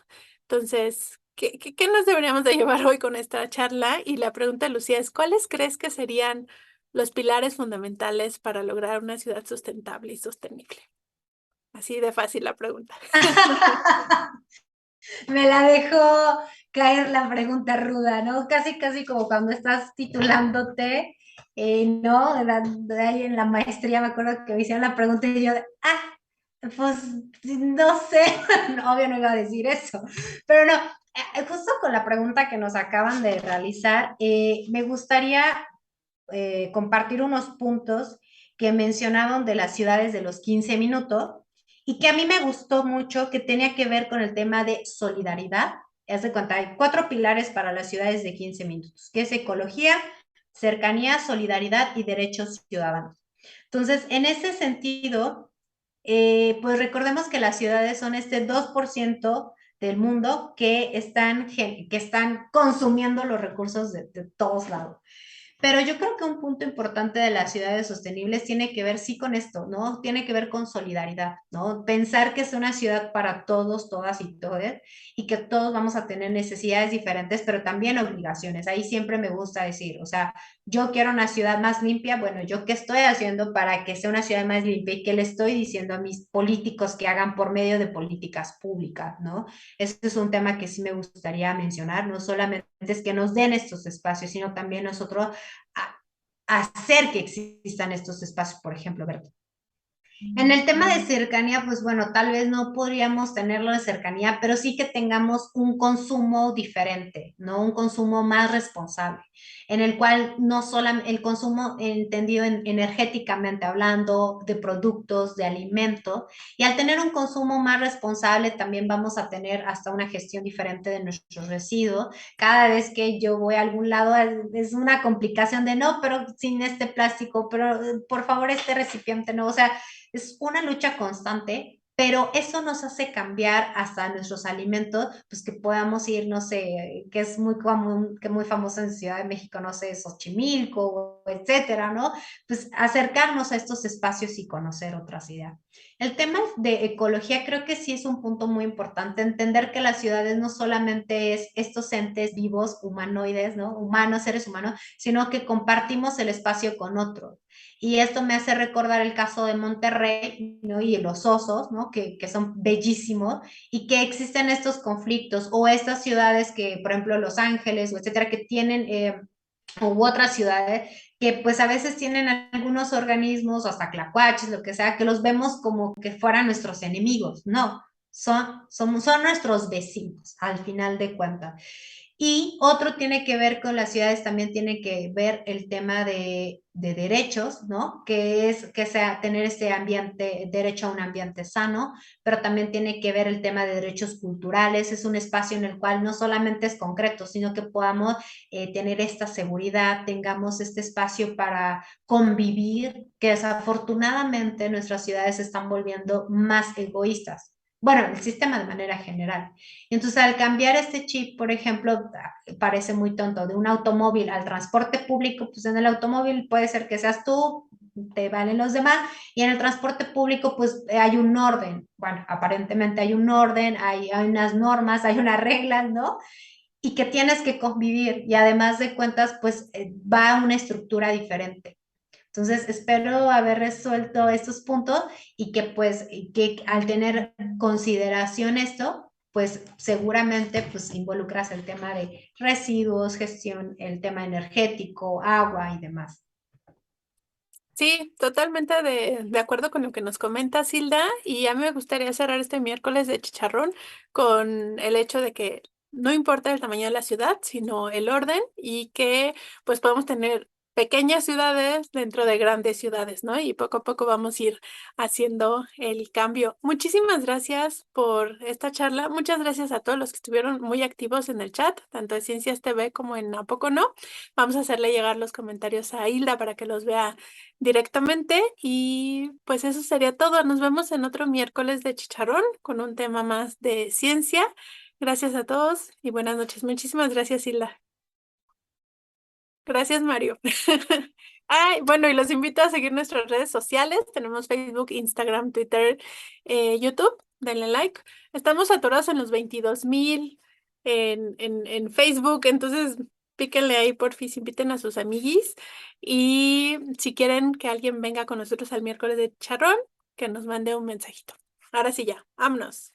Entonces, ¿qué nos deberíamos de llevar hoy con esta charla? Y la pregunta de Lucía es, ¿cuáles crees que serían los pilares fundamentales para lograr una ciudad sustentable y sostenible? Así de fácil la pregunta. Me la dejó caer la pregunta ruda, ¿no? Casi, casi como cuando estás titulándote, ¿no? De ahí en la maestría me acuerdo que me hicieron la pregunta y yo, pues no sé, no, obvio no iba a decir eso, pero no, justo con la pregunta que nos acaban de realizar, me gustaría compartir unos puntos que mencionaban de las ciudades de los 15 minutos y que a mí me gustó mucho, que tenía que ver con el tema de solidaridad. Haz de cuenta, hay 4 pilares para las ciudades de 15 minutos, que es ecología, cercanía, solidaridad y derechos ciudadanos. Entonces, en ese sentido, pues recordemos que las ciudades son este 2% del mundo que están consumiendo los recursos de todos lados. Pero yo creo que un punto importante de las ciudades sostenibles tiene que ver, sí, con esto, ¿no? Tiene que ver con solidaridad, ¿no? Pensar que es una ciudad para todos, todas y todos, y que todos vamos a tener necesidades diferentes, pero también obligaciones. Ahí siempre me gusta decir, o sea, yo quiero una ciudad más limpia, bueno, ¿yo qué estoy haciendo para que sea una ciudad más limpia y qué le estoy diciendo a mis políticos que hagan por medio de políticas públicas, ¿no? Este es un tema que sí me gustaría mencionar, no solamente es que nos den estos espacios, sino también nosotros a hacer que existan estos espacios, por ejemplo, ¿verdad? En el tema de cercanía, pues bueno, tal vez no podríamos tenerlo de cercanía, pero sí que tengamos un consumo diferente, ¿no? Un consumo más responsable, en el cual no solamente el consumo entendido energéticamente hablando, de productos, de alimento, y al tener un consumo más responsable también vamos a tener hasta una gestión diferente de nuestros residuos. Cada vez que yo voy a algún lado es una complicación de no, pero sin este plástico, pero por favor este recipiente no, o sea, es una lucha constante, pero eso nos hace cambiar hasta nuestros alimentos, pues que podamos ir, no sé, que es muy común, que muy famoso en Ciudad de México, no sé, Xochimilco, etcétera, ¿no? Pues acercarnos a estos espacios y conocer otras ideas. El tema de ecología creo que sí es un punto muy importante, entender que las ciudades no solamente es estos entes vivos, humanoides, ¿no? Humanos, seres humanos, sino que compartimos el espacio con otros. Y esto me hace recordar el caso de Monterrey, ¿no? Y los osos, ¿no? Que son bellísimos y que existen estos conflictos o estas ciudades que, por ejemplo, Los Ángeles o etcétera, que tienen, u otras ciudades, que pues a veces tienen algunos organismos, hasta clacuaches, lo que sea, que los vemos como que fueran nuestros enemigos. No, son nuestros vecinos, al final de cuentas. Y otro tiene que ver con las ciudades, también tiene que ver el tema de derechos, ¿no? Que es que sea tener este ambiente, derecho a un ambiente sano, pero también tiene que ver el tema de derechos culturales. Es un espacio en el cual no solamente es concreto, sino que podamos tener esta seguridad, tengamos este espacio para convivir, que desafortunadamente nuestras ciudades se están volviendo más egoístas. Bueno, el sistema de manera general. Entonces, al cambiar este chip, por ejemplo, parece muy tonto, de un automóvil al transporte público, pues en el automóvil puede ser que seas tú, te valen los demás, y en el transporte público, pues hay un orden. Bueno, aparentemente hay un orden, hay unas normas, hay unas reglas, ¿no? Y que tienes que convivir, y además de cuentas, pues va a una estructura diferente. Entonces, espero haber resuelto estos puntos y que pues que al tener consideración esto, pues seguramente pues involucras el tema de residuos, gestión, el tema energético, agua y demás. Sí, totalmente de acuerdo con lo que nos comenta Hilda, y a mí me gustaría cerrar este miércoles de chicharrón con el hecho de que no importa el tamaño de la ciudad, sino el orden y que pues podemos tener pequeñas ciudades dentro de grandes ciudades, ¿no? Y poco a poco vamos a ir haciendo el cambio. Muchísimas gracias por esta charla. Muchas gracias a todos los que estuvieron muy activos en el chat, tanto de Ciencias TV como en ¿A Poco No? Vamos a hacerle llegar los comentarios a Hilda para que los vea directamente, y pues eso sería todo. Nos vemos en otro miércoles de chicharrón con un tema más de ciencia. Gracias a todos y buenas noches. Muchísimas gracias, Hilda. Gracias, Mario. Ay, bueno, y los invito a seguir nuestras redes sociales. Tenemos Facebook, Instagram, Twitter, YouTube. Denle like. Estamos atorados en los 22,000 en Facebook, entonces píquenle ahí, porfis, inviten a sus amiguis. Y si quieren que alguien venga con nosotros al miércoles de charrón, que nos mande un mensajito. Ahora sí ya, vámonos.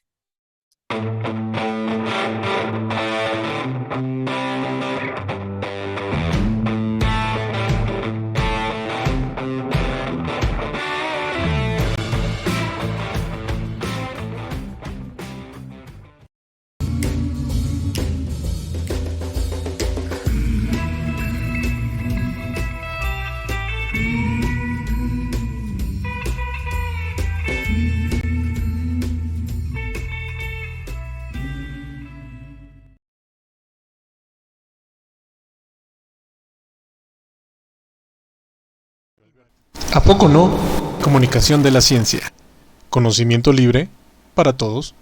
¿A poco no? Comunicación de la ciencia. Conocimiento libre para todos.